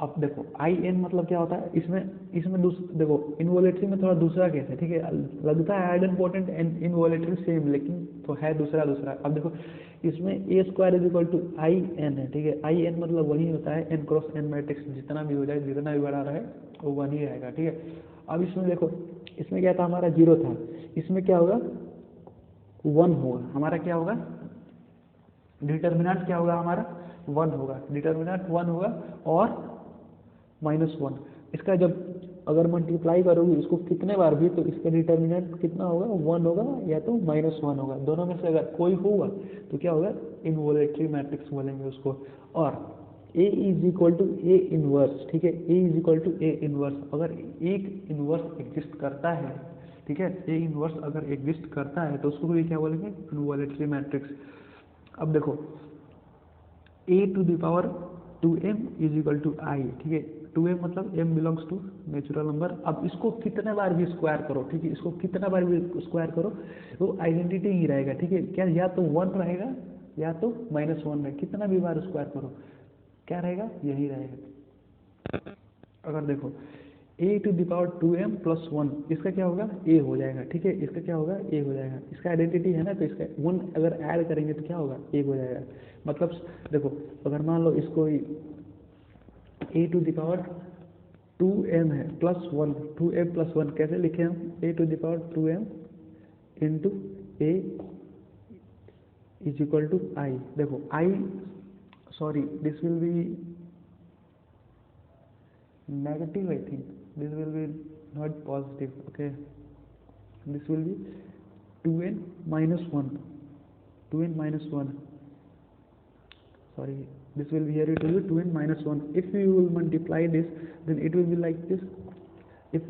अब देखो आई एन मतलब क्या होता है, इसमें देखो इनवोलेटरी में थोड़ा दूसरा केस है, ठीक है, लगता है आइडेंपोटेंट एंड इनवोलेटरी सेम, लेकिन तो है दूसरा। अब देखो इसमें A square is equal to I N है, ठीक है, आई एन मतलब वही होता है एन क्रॉस एन मैट्रिक्स, जितना भी हो जाए, जितना भी बड़ा रहे वो वन ही रहेगा, ठीक है। अब इसमें देखो, इसमें क्या था हमारा जीरो था, इसमें क्या होगा वन होगा, हमारा क्या होगा डिटर्मिनेंट क्या होगा हमारा वन होगा, डिटर्मिनेंट वन होगा और माइनस वन। इसका जब अगर मल्टीप्लाई करोगे इसको कितने बार भी तो इसका डिटर्मिनेंट कितना होगा वन होगा या तो माइनस वन होगा, दोनों में से अगर कोई होगा तो क्या होगा इनवोलेटरी मैट्रिक्स बोलेंगे उसको। और A is equal to A inverse, ठीक है, A is equal to A inverse. अगर एक इनवर्स एग्जिस्ट करता है, ठीक है, ए इनवर्स अगर एग्जिस्ट करता है तो उसको भी क्या बोलेंगे इनवोलेटरी मैट्रिक्स। अब देखो A to the power 2m is equal to I, ठीक है, 2m मतलब m belongs to natural number. अब इसको कितने बार भी स्क्वायर करो, ठीक है, इसको कितना बार भी स्क्वायर करो तो आइडेंटिटी ही रहेगा, ठीक है, क्या या तो वन रहेगा या तो माइनस वन रहेगा, कितना भी बार स्क्वायर करो क्या रहेगा यही रहेगा। अगर देखो A to the power 2m plus one, इसका क्या होगा ए हो जाएगा, ठीक है, इसका क्या होगा ए हो जाएगा, इसका आइडेंटिटी है ना, तो इसका वन अगर ऐड करेंगे तो क्या होगा ए हो जाएगा। मतलब देखो अगर मान लो इसको ए टू द पावर 2m है plus one, 2m plus one कैसे लिखे हम, A to the power 2m into A is equal to I. देखो I sorry this will be negative, I think this will be not positive, okay, this will be 2n minus 1, 2n minus 1, sorry, this will be here, it will be 2n minus 1. If you will multiply this then it will be like this, if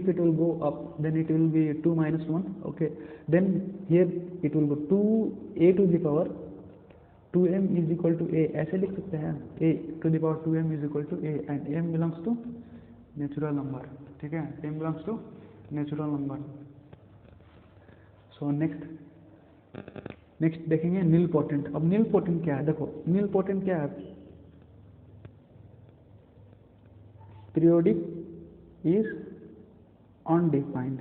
it will go up then it will be 2 minus 1, okay, then here it will go 2a to the power 2m is equal to A, ऐसे लिख सकते हैं a to the power 2m is equal to a and m belongs to natural number, ठीक है, m belongs to natural number. So next देखेंगे नील potent. अब नील potent क्या है, देखो नील पोटेंट क्या है, पीरियोडिक इज अनडिफाइंड,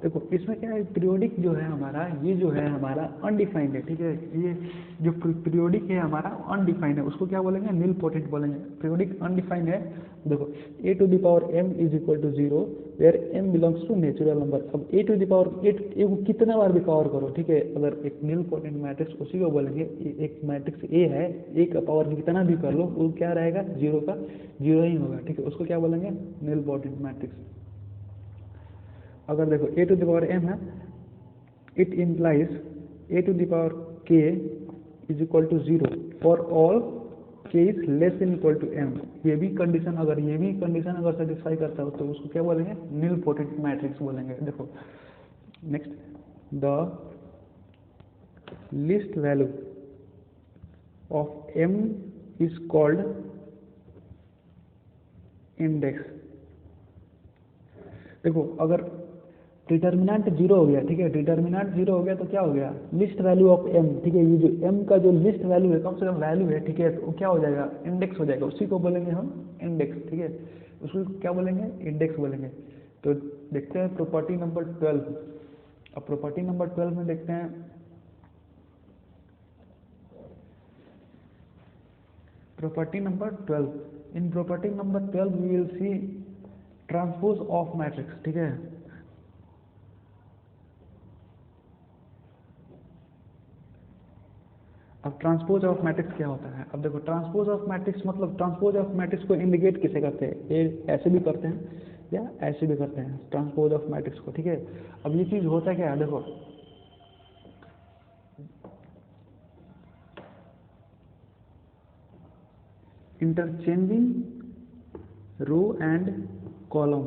देखो इसमें क्या है, पीरियोडिक जो है हमारा, ये जो है हमारा अनडिफाइंड है, ठीक है। ये जो पीरियोडिक है हमारा अनडिफाइंड है, उसको क्या बोलेंगे, नील पोटेंट बोलेंगे। पीरियोडिक अनडिफाइंड है, देखो a to the power m is equal to 0 where m belongs to natural number. अब a टू द पावर 8 को कितना बार भी कवर करो, ठीक है। अगर एक नील पोटेंट मैट्रिक्स, उसी को बोलेंगे, एक मैट्रिक्स a है, a का पावर कितना भी कर लो वो क्या रहेगा, 0 का 0 ही होगा, ठीक है। उसको क्या बोलेंगे, नील पोटेंट मैट्रिक्स। अगर देखो a to the power m है, it implies a to the power k is equal to 0 for all k is less than equal to m। ये भी कंडीशन अगर सेटिस्फाई करता हो तो उसको क्या बोलेंगे, नील पोटेंट मैट्रिक्स बोलेंगे। देखो next, the least value of m is called index. देखो अगर डिटर्मिनेंट 0 हो गया, ठीक है, डिटर्मिनेंट 0 हो गया तो क्या हो गया, लिस्ट वैल्यू ऑफ m, ठीक है। ये जो m का जो लिस्ट वैल्यू है, कम से कम वैल्यू है, ठीक है, तो क्या हो जाएगा, इंडेक्स हो जाएगा, उसी को बोलेंगे हम इंडेक्स, ठीक है। उसको क्या बोलेंगे, इंडेक्स बोलेंगे। तो देखते हैं प्रॉपर्टी नंबर 12। अब प्रॉपर्टी नंबर 12 में देखते हैं, property number 12। In property number 12 we will see transpose of matrix, ठीक है। अब ट्रांसपोज ऑफ मैट्रिक्स क्या होता है, अब देखो ट्रांसपोज ऑफ मैट्रिक्स मतलब, ट्रांसपोज ऑफ मैट्रिक्स को इंडिकेट किसे करते हैं, ये ऐसे भी करते हैं या ऐसे भी करते हैं ट्रांसपोज ऑफ मैट्रिक्स को, ठीक है। अब ये चीज होता क्या है, देखो इंटरचेंजिंग रो एंड कॉलम,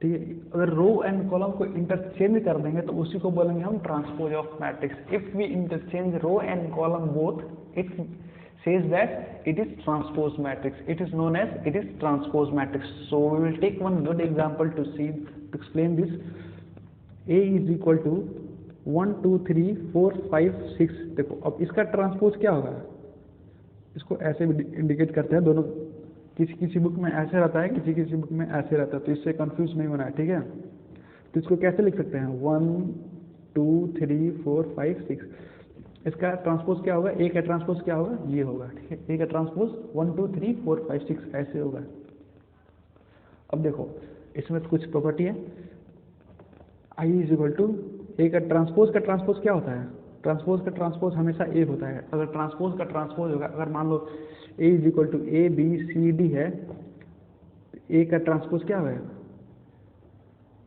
ठीक है। अगर रो एंड कॉलम को इंटरचेंज कर देंगे तो उसी को बोलेंगे हम transpose of matrix. If we interchange row and column both, it says that it is transpose matrix. It is known as it is transpose matrix. So we will take one good example to see, to explain this. A is equal to 1 2 3 4 5 6। देखो अब इसका transpose क्या होगा, इसको ऐसे भी indicate करते हैं, दोनों किसी किसी बुक में ऐसे रहता है, किसी किसी बुक में ऐसे रहता है, तो इससे कंफ्यूज नहीं होना है, ठीक है। तो इसको कैसे लिख सकते हैं, 1 2 3 4 5 6। इसका ट्रांसपोज क्या होगा, ए का ट्रांसपोज क्या होगा, ये होगा, ठीक है। ए का ट्रांसपोज 1 2 3 4 5 6 ऐसे होगा। अब देखो इसमें कुछ प्रॉपर्टी है, I is equal to A का ट्रांसपोज क्या होता है, ट्रांसपोज का ट्रांसपोज हमेशा ए होता है। अगर ट्रांसपोज का ट्रांसपोज होगा, अगर मान लो A is equal to A B C D है, ए का ट्रांसपोज क्या होगा,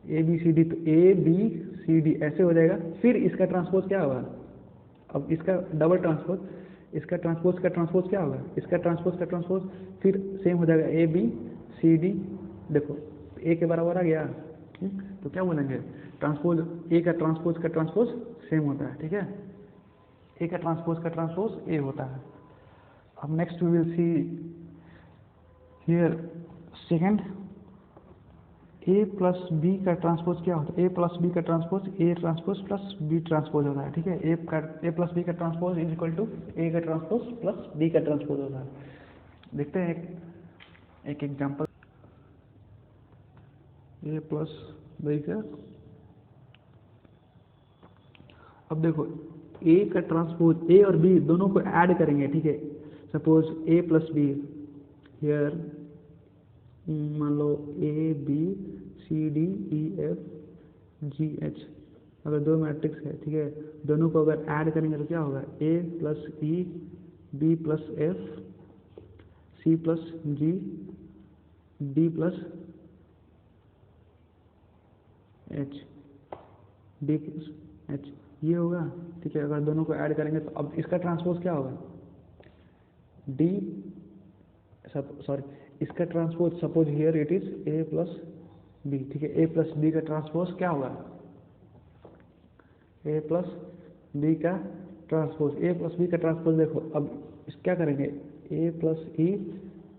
ए बी सी डी, तो ए बी सी डी ऐसे हो जाएगा। फिर इसका ट्रांसपोज क्या होगा, अब इसका डबल ट्रांसपोज, इसका ट्रांसपोज का ट्रांसपोज क्या होगा, इसका ट्रांसपोज का ट्रांसपोज फिर सेम हो जाएगा, ए बी सी डी। देखो ए के बराबर आ गया, तो क्या बोलेंगे, ट्रांसपोज ए का ट्रांसपोज सेम होता है, ठीक है। ए का ट्रांसपोज ए होता है। अब next we will see here second, A plus B का ट्रांसपोज क्या होता है, ए प्लस बी का transpose A transpose plus B transpose होता है, ठीक है। ए प्लस बी का transpose is equal to A का ट्रांसपोज प्लस बी का ट्रांसपोज होता है। देखते हैं एक एग्जांपल, ए प्लस बी का, अब देखो ए का ट्रांसपोज, ए और बी दोनों को ऐड करेंगे, ठीक है। Suppose A plus B, here मान लो A B C D E F G H, अगर दो मैट्रिक्स है, ठीक है, दोनों को अगर ऐड करेंगे तो क्या होगा, A plus E B plus F C plus G D plus H D plus H, ये होगा, ठीक है। अगर दोनों को ऐड करेंगे तो अब इसका ट्रांसपोज क्या होगा, डी सॉरी इसका transpose, suppose here it is A plus B, ठीक है। ए प्लस बी का ट्रांसपोज क्या होगा, ए प्लस बी का ट्रांसपोज, ए प्लस बी का ट्रांसपोज। देखो अब क्या करेंगे, A plus E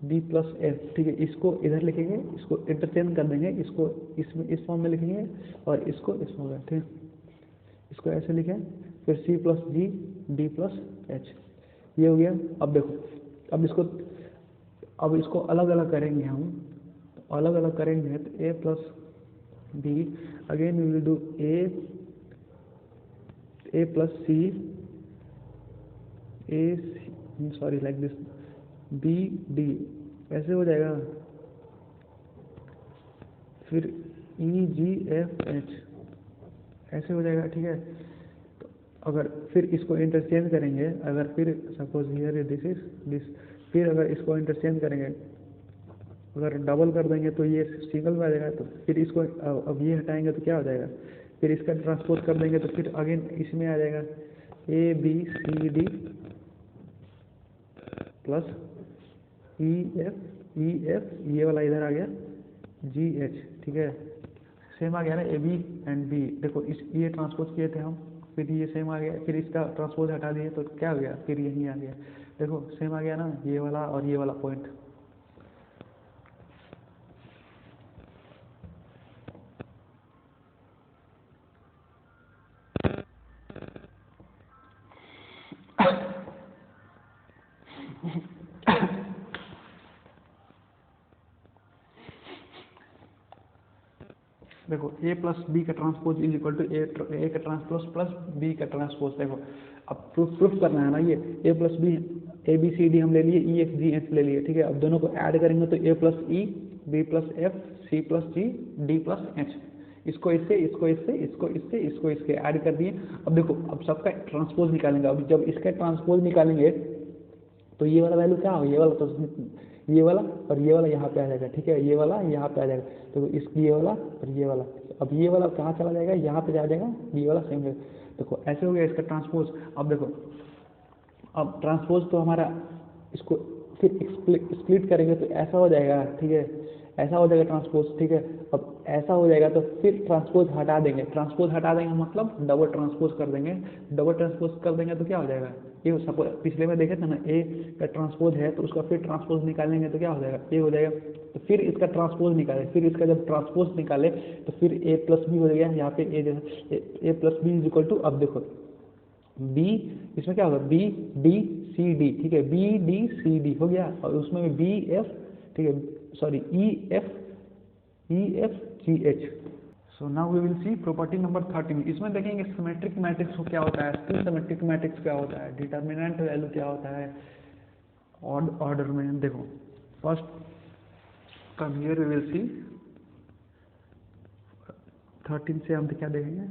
B plus F, ठीक है। इसको इधर लिखेंगे, इसको इंटरचेंज कर देंगे, इसको इसमें इस फॉर्म में लिखेंगे और इसको इस फॉर्म में, ठीक, इसको ऐसे लिखें, फिर C plus G D plus H, ये हो गया। अब देखो अब इसको अलग अलग करेंगे हम, तो अलग अलग करेंगे तो ए plus B. Again we will do A plus C, sorry like this, B D, ऐसे हो जाएगा। फिर E G F H ऐसे हो जाएगा, ठीक है। तो अगर फिर इसको इंटरचेंज करेंगे, अगर फिर suppose here this is this, फिर अगर इसको इंटरचेंज करेंगे, अगर डबल कर देंगे तो ये सिंगल में आ जाएगा। तो फिर इसको अब ये हटाएंगे तो क्या हो जाएगा, फिर इसका ट्रांसपोज कर देंगे तो फिर अगेन इसमें आ जाएगा A B C D plus E F, ये वाला इधर आ गया G H, ठीक है। सेम आ गया ना A B एंड B। देखो इस ये ट्रांसपोज किए थे हम, फिर ये सेम आ गया, फिर इसका ट्रांसपोज हटा दिए तो क्या हो गया, फिर यही आ गया। देखो सेम आ गया ना, ये वाला और ये वाला पॉइंट। देखो A प्लस बी का transpose is equal to A का ट्रांसपोज प्लस बी का ट्रांसपोज। देखो अब प्रूफ करना है ना, ये A plus B, A B C D हम ले लिए, ई एफ जी एच ले लिए, ठीक है। अब दोनों को ऐड करेंगे तो A plus E, B plus F, C plus G, D plus H. इसको इससे, इसको इससे, इसको इससे, इसको इसके ऐड कर दिए। अब देखो अब सबका ट्रांसपोज निकालेंगे। अब जब इसका ट्रांसपोज निकालेंगे तो ये वाला वैल्यू क्या हो, ये वाला तो ये वाला और ये वाला यहाँ पे आ जाएगा, ठीक है। ये वाला यहाँ पे आ जाएगा, तो ये वाला और ये वाला, अब ये वाला कहाँ चला जाएगा, यहाँ पे आ जाएगा, ये वाला सेम है। देखो ऐसे हो गया इसका ट्रांसपोज। अब देखो अब ट्रांसपोज तो हमारा, इसको फिर स्प्लिट करेंगे तो ऐसा हो जाएगा, ठीक है, ऐसा हो जाएगा ट्रांसपोज, ठीक है। अब ऐसा हो जाएगा तो फिर ट्रांसपोज हटा देंगे, ट्रांसपोज हटा देंगे मतलब डबल ट्रांसपोज कर देंगे। डबल ट्रांसपोज कर देंगे तो क्या हो जाएगा, ये सपोज पिछले में देखे थे ना, ए का ट्रांसपोज है तो उसका फिर ट्रांसपोज निकालेंगे तो क्या हो जाएगा, ये हो जाएगा। तो फिर इसका ट्रांसपोज निकाले, फिर इसका जब ट्रांसपोज निकाले तो फिर ए प्लस बी हो जाएगा, यहाँ पे A plus B is equal to, अब देखो बी, इसमें क्या होगा, बी डी सी डी, ठीक है, बी डी सी डी हो गया, और उसमें बी एफ, ठीक है, sorry E F G H. So now we will see property number 13। इसमें देखेंगे सिमेट्रिक मैट्रिक्स क्या होता है, सिमेट्रिक मैट्रिक्स क्या होता है, डिटर्मिनेंट वैल्यू क्या होता है ऑर्डर में। देखो first come here we will see 13 से हम क्या देखेंगे,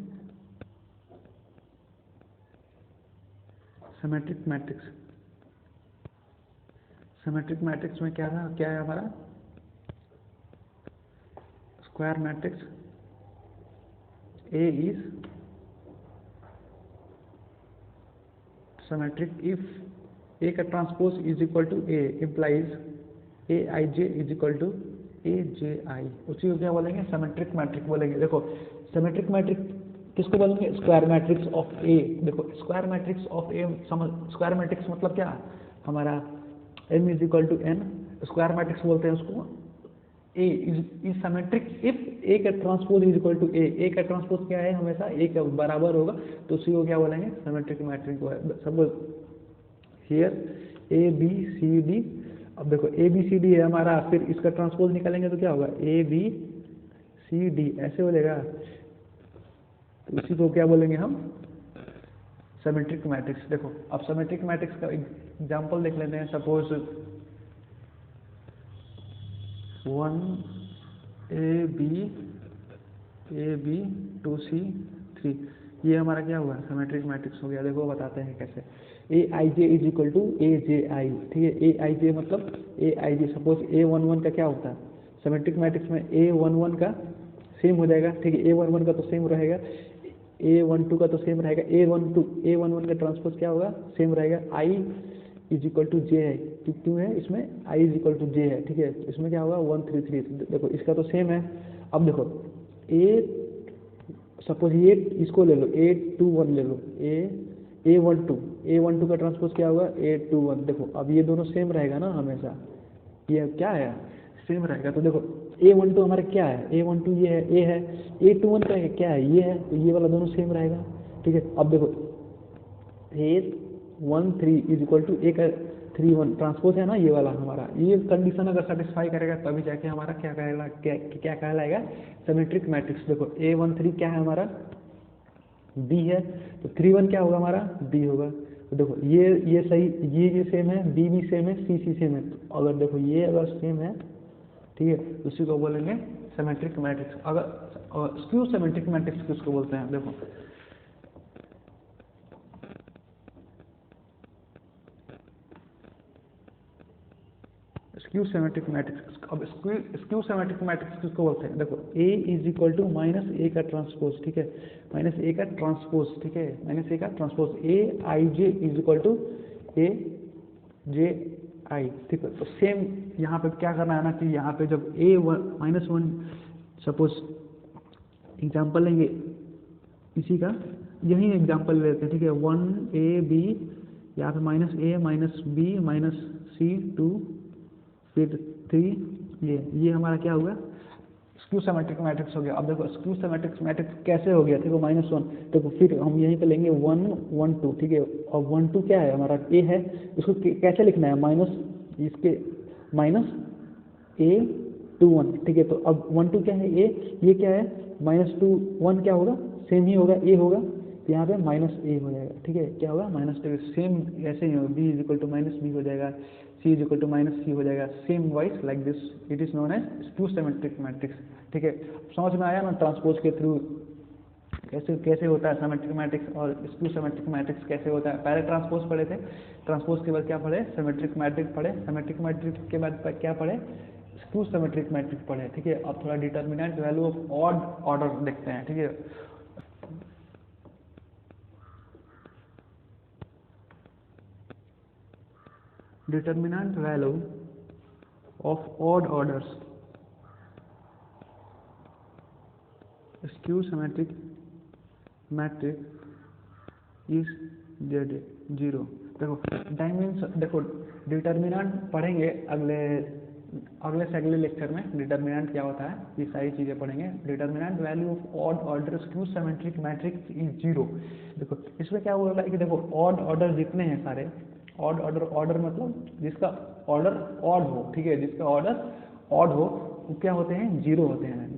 सिमेट्रिक मैट्रिक्स। सिमेट्रिक मैट्रिक्स में क्या था, क्या है हमारा square matrix, A is symmetric if A का transpose is equal to A implies Aij is equal to Abi। उसी को क्या बोलेंगे, सिमेट्रिक मैट्रिक बोलेंगे। देखो सिमेट्रिक मैट्रिक किसको बोलेंगे, स्क्वायर मैट्रिक्स ऑफ A। देखो square matrix of A, square matrix मतलब क्या हमारा M is equal to N, square matrix बोलते हैं उसको। A is symmetric if A का transpose is equal to A का ट्रांसपोज क्या है, हमेशा A के बराबर होगा, तो उसी को क्या बोलेंगे, symmetric matrix. Suppose here A B C D, अब देखो A B C D है हमारा, फिर इसका ट्रांसपोज निकालेंगे तो क्या होगा, A B C D ऐसे हो जाएगा, तो उसी को क्या बोलेंगे हम, सिमेट्रिक मैट्रिक्स। देखो अब सिमेट्रिक मैट्रिक्स का एग्जांपल देख लेते हैं। सपोज 1 A B 2 C 3, ये हमारा क्या हुआ, सिमेट्रिक मैट्रिक्स हो गया। देखो बताते हैं कैसे। Aij is equal to Aji, ठीक है, Aij मतलब Aij। सपोज A11 का क्या होता है, सिमेट्रिक मैट्रिक्स में A11 का सेम हो जाएगा, ठीक है, A11 का तो सेम रहेगा, A12 का तो सेम रहेगा, A11 का ट्रांसपोज क्या होगा, सेम रहेगा। I इज इक्वल टू जे है, क्यों है इसमें I इज इक्वल टू जे है, ठीक है, इसमें क्या होगा 1 3 3। देखो इसका तो सेम है। अब देखो सपोज ये इसको ले लो, A21 ले लो, A12 का ट्रांसपोज क्या होगा, A21। देखो अब ये दोनों सेम रहेगा ना हमेशा, ये क्या है सेम रहेगा। तो देखो A12 हमारे क्या है, A12 ये है, A है, A21 का क्या है, ये है, तो ये वाला दोनों सेम रहेगा, ठीक है। अब देखो A13 is equal to A का 3 1 ट्रांसपोज है ना ये वाला हमारा, ये कंडीशन अगर सेटिस्फाई करेगा तभी जाके हमारा क्या कहला क्या कहलाएगा सिमेट्रिक मैट्रिक्स। देखो A13 क्या है हमारा B है, तो 3 1 क्या होगा हमारा B होगा। तो देखो ये सही, ये सेम है, B भी सेम है, C सेम है। तो अगर देखो ये अगर सेम है, ठीक है, उसी को बोलेंगे सिमेट्रिक मैट्रिक्स। अगर स्क्यू सिमेट्रिक मैट्रिक्स किसको बोलते हैं, देखो स्क्यू सिमेट्रिक मैट्रिक्स। अब स्क्यू सिमेट्रिक मैट्रिक्स किसको बोलते हैं, देखो A is equal to minus A का ट्रांसपोज, ठीक है, माइनस ए का ट्रांसपोज, ठीक है, माइनस ए का transpose A I J is equal to A J I, ठीक है। तो सेम यहाँ पे क्या करना है ना कि यहाँ पे जब A minus one, suppose example लेंगे इसी का, यही एग्जाम्पल लेते हैं, ठीक है, 1AB, यहाँ पे माइनस ए माइनस बी माइनस सी 2 फिर 3, ये हमारा क्या हुआ स्क्यू सिमेट्रिक मैट्रिक्स हो गया। अब देखो स्क्यू सिमेट्रिक मैट्रिक्स कैसे हो गया, देखो -1, देखो फिर हम यहीं पे लेंगे 1 1 2, ठीक है, और 1 2 क्या है हमारा A है, इसको कैसे लिखना है माइनस, इसके माइनस A 2 1, ठीक है। तो अब 1 2 क्या है A, ये क्या है -2 1 क्या होगा सेम ही होगा A होगा, तो यहाँ पे -A हो जाएगा, ठीक है, क्या होगा -2, सेम ऐसे ही होगा, B is equal to -B हो जाएगा, C is equal to -C हो जाएगा, same wise like this, it is known as skew symmetric matrix, ठीक है। समझ में आया ना ट्रांसपोज के थ्रू कैसे होता है सिमेट्रिक मैट्रिक्स और स्क्यू सिमेट्रिक मैट्रिक्स कैसे होता है। पहले ट्रांसपोज पढ़े थे, ट्रांसपोज के बाद क्या पढ़े सिमेट्रिक मैट्रिक पढ़े, सिमेट्रिक मैट्रिक के बाद क्या पढ़े स्क्यू सिमेट्रिक मैट्रिक पढ़े, ठीक है। अब थोड़ा determinant value of odd order देखते हैं, ठीक है। determinant value of odd orders, skew symmetric matrix is Z0। देखो डायमेंशन, देखो डिटर्मिनेंट पढ़ेंगे अगले से अगले लेक्चर में, डिटर्मिनेंट क्या होता है ये सारी चीजें पढ़ेंगे। Determinant value of odd order skew symmetric matrix is 0। देखो इसमें क्या बोल रहा है कि देखो ऑड ऑर्डर जितने हैं सारे, ऑड ऑर्डर मतलब जिसका ऑर्डर ऑड हो, ठीक है, जिसका ऑर्डर ऑड हो वो क्या होते हैं 0 होते हैं।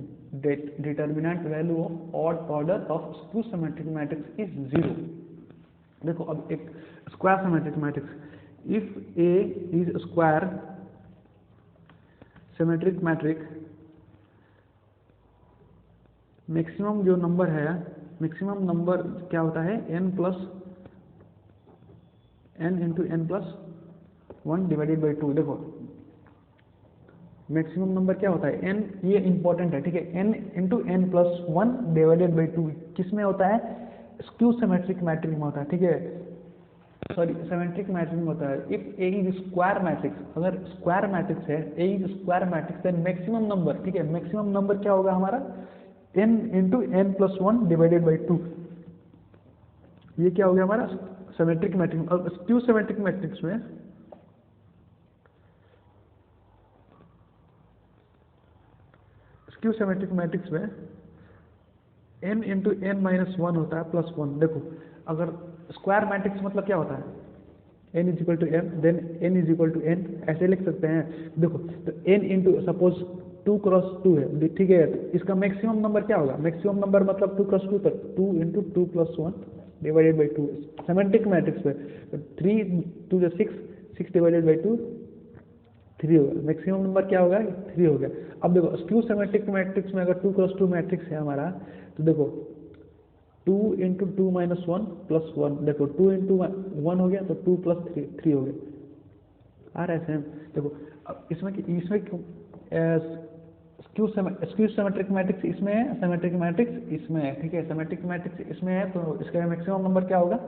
Determinant value of odd order of skew symmetric matrix is 0। देखो अब एक square symmetric matrix, if A is square symmetric matric, maximum जो नंबर है, मैक्सिमम नंबर क्या होता है n into n plus 1 divided by 2। देखो मैक्सिमम नंबर क्या होता है n, ये इंपॉर्टेंट है, ठीक है, n into n plus 1 divided by 2 किस में होता है स्क्यू सिमेट्रिक मैट्रिक में होता है, ठीक है, सॉरी सिमेट्रिक मैट्रिक में होता है। If A is square matrix, अगर स्क्वायर मैट्रिक्स है A is square matrix then maximum number, ठीक है, मैक्सिमम नंबर क्या होगा हमारा n into n plus 1 divided by 2, ये क्या हो गया हमारा सिमेट्रिक मैट्रिक्स। और स्क्यू सिमेट्रिक मैट्रिक्स में स्क्यू सिमेट्रिक मैट्रिक्स में n इंटू n माइनस 1 होता है प्लस 1। देखो अगर स्क्वायर मैट्रिक्स मतलब क्या होता है n is equal to m then n is equal to n, ऐसे लिख सकते हैं। देखो तो n इंटू सपोज 2 क्रॉस 2 है, ठीक है, तो इसका मैक्सिमम नंबर क्या होगा, मैक्सिमम नंबर मतलब 2 क्रॉस 2 तक 2 into 2 plus 1 divided by 2 symmetric matrix पे, 3 2 6 6 डिवाइडेड बाई 2 3 होगा, मैक्सिमम नंबर क्या होगा 3 हो गया। अब देखो स्क्यू सिमेट्रिक मैट्रिक्स में अगर 2 क्रॉस 2 मैट्रिक्स है हमारा, तो देखो 2 इंटू 2 माइनस 1 प्लस 1, देखो 2 इंटू 1 हो गया तो 2 प्लस 3 हो गया, आ रहा है सेम। देखो अब इसमें स्क्यू सिमेट्रिक मैट्रिक्स इसमें है, सिमेट्रिक मैट्रिक्स इसमें है, ठीक है, सिमेट्रिक मैट्रिक्स इसमें है तो इसका मैक्सिमम नंबर क्या होगा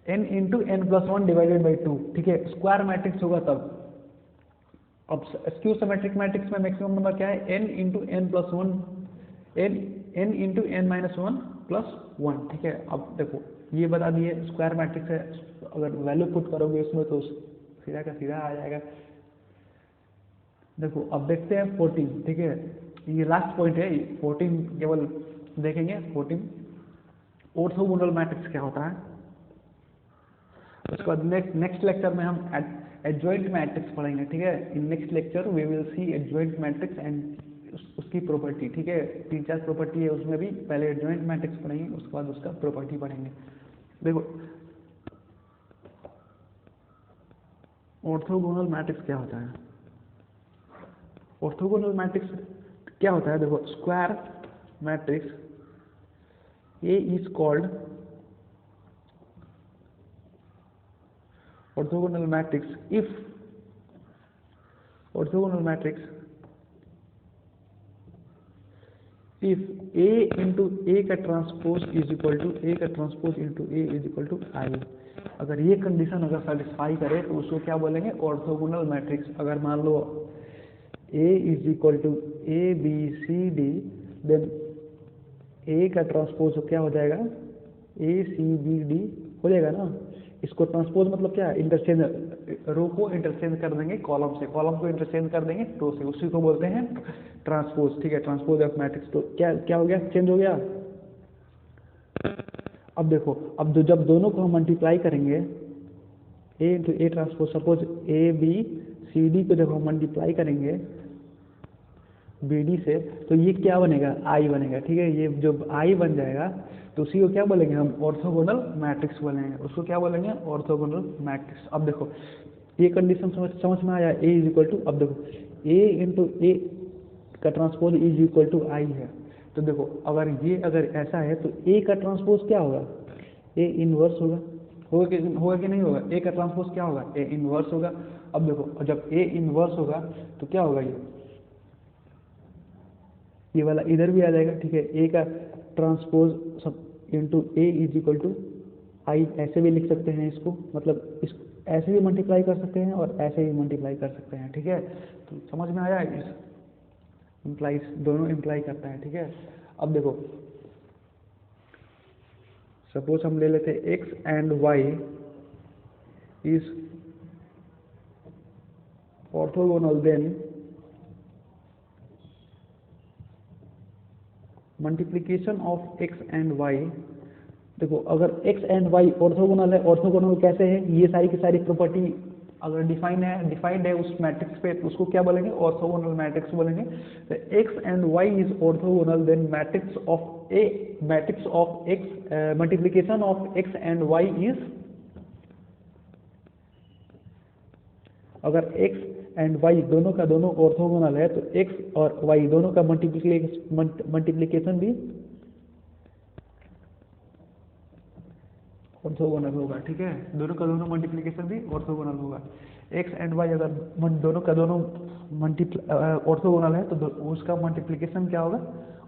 n into n plus 1 divided by 2, ठीक है, स्क्वायर मैट्रिक्स होगा तब। अब स्क्यू सिमेट्रिक मैट्रिक्स में मैक्सिमम नंबर क्या है n into n plus 1, n into n minus 1 plus 1, ठीक है। अब देखो ये बता दिए स्क्वायर मैट्रिक्स है, अगर वैल्यू पुट करोगे इसमें तो सीधा का सीधा आ जाएगा। देखो अब देखते हैं 14, ठीक है, ये लास्ट पॉइंट है 14, केवल देखेंगे 14 ऑर्थोगोनल मैट्रिक्स क्या होता है। उसके बाद नेक्स्ट लेक्चर में हम एडजॉइंट मैट्रिक्स पढ़ेंगे, ठीक है। In next lecture we will see adjoint matrix and उसकी प्रॉपर्टी, ठीक है। 3-4 प्रॉपर्टी है उसमें भी, पहले एडजॉइंट मैट्रिक्स पढ़ेंगे, उसके बाद उसका प्रॉपर्टी पढ़ेंगे। देखो ऑर्थोगोनल मैट्रिक्स क्या होता है? ऑर्थोगोनल मैट्रिक्स क्या होता है? देखो square matrix A is called orthogonal matrix if orthogonal matrix if A into A का transpose is equal to A का transpose into A is equal to I। अगर ये कंडीशन अगर सेटिस्फाई करे तो उसको क्या बोलेंगे? Orthogonal matrix. अगर मान लो A is equal to A B C D, then A का ट्रांसपोज क्या हो जाएगा? A C B D हो जाएगा ना। इसको ट्रांसपोज मतलब क्या है? इंटरचेंज, रो को इंटरचेंज कर देंगे कॉलम से, कॉलम को इंटरचेंज कर देंगे रो से, उसी को बोलते हैं ट्रांसपोज, ठीक है। Transpose of matrix. तो क्या हो गया? चेंज हो गया। अब देखो, अब जब दोनों को हम मल्टीप्लाई करेंगे A into A transpose, suppose A B C D को जब हम मल्टीप्लाई करेंगे बी डी से, तो ये क्या बनेगा? आई बनेगा, ठीक है। ये जब आई बन जाएगा तो उसी को क्या बोलेंगे हम? ऑर्थोगोनल मैट्रिक्स बोलेंगे। उसको क्या बोलेंगे? Orthogonal matrix. अब देखो ये कंडीशन समझ में आया? ए इज इक्वल टू, अब देखो ए इंटू ए का ट्रांसपोज इज इक्वल टू आई है। तो देखो अगर ऐसा है तो ए का ट्रांसपोज क्या होगा? ए इनवर्स होगा कि नहीं होगा? ए का ट्रांसपोज क्या होगा? ए इनवर्स होगा। अब देखो जब ए इनवर्स होगा तो क्या होगा? ये वाला इधर भी आ जाएगा, ठीक है। ए का ट्रांसपोज सब into A is equal to I, ऐसे भी लिख सकते हैं इसको, मतलब इस ऐसे भी मल्टीप्लाई कर सकते हैं और ऐसे भी मल्टीप्लाई कर सकते हैं, ठीक है। तो समझ में आया? इस इम्प्लाइज दोनों इम्प्लाई करता है, ठीक है। अब देखो सपोज हम ले लेते X and Y is orthogonal, then multiplication of X and Y. देखो अगर एक्स एंड वाई ऑर्थोगोनल है, ऑर्थोगोनल कैसे है? ये सारी की सारी प्रॉपर्टी अगर डिफाइंड है उस मैट्रिक्स पे, तो उसको क्या बोलेंगे? ऑर्थोगोनल मैट्रिक्स बोलेंगे। तो X and Y is orthogonal, then matrix of X multiplication of X and Y is, अगर एक्स एंड वाई दोनों का दोनों ऑर्थोगोनल है तो एक्स और वाई दोनों का मल्टीप्लीकेशन भी ऑर्थोगोनल होगा, ठीक है। दोनों का दोनों मल्टीप्लीकेशन भी ऑर्थोगोनल होगा। एक्स एंड वाई अगर दोनों का दोनों ऑर्थोगोनल है तो उसका मल्टीप्लीकेशन क्या होगा?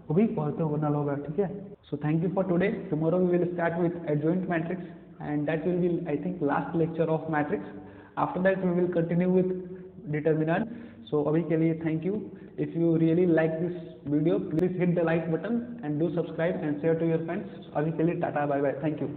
वो भी ऑर्थोगोनल होगा, ठीक है। So thank you for today. Tomorrow we will start with adjoint matrix and that will be I think last lecture of matrix. After that we will continue with determinant. So अभी के लिए thank you. If you really like this video please hit the like button and do subscribe and share to your friends. अभी के लिए tata bye bye, thank you.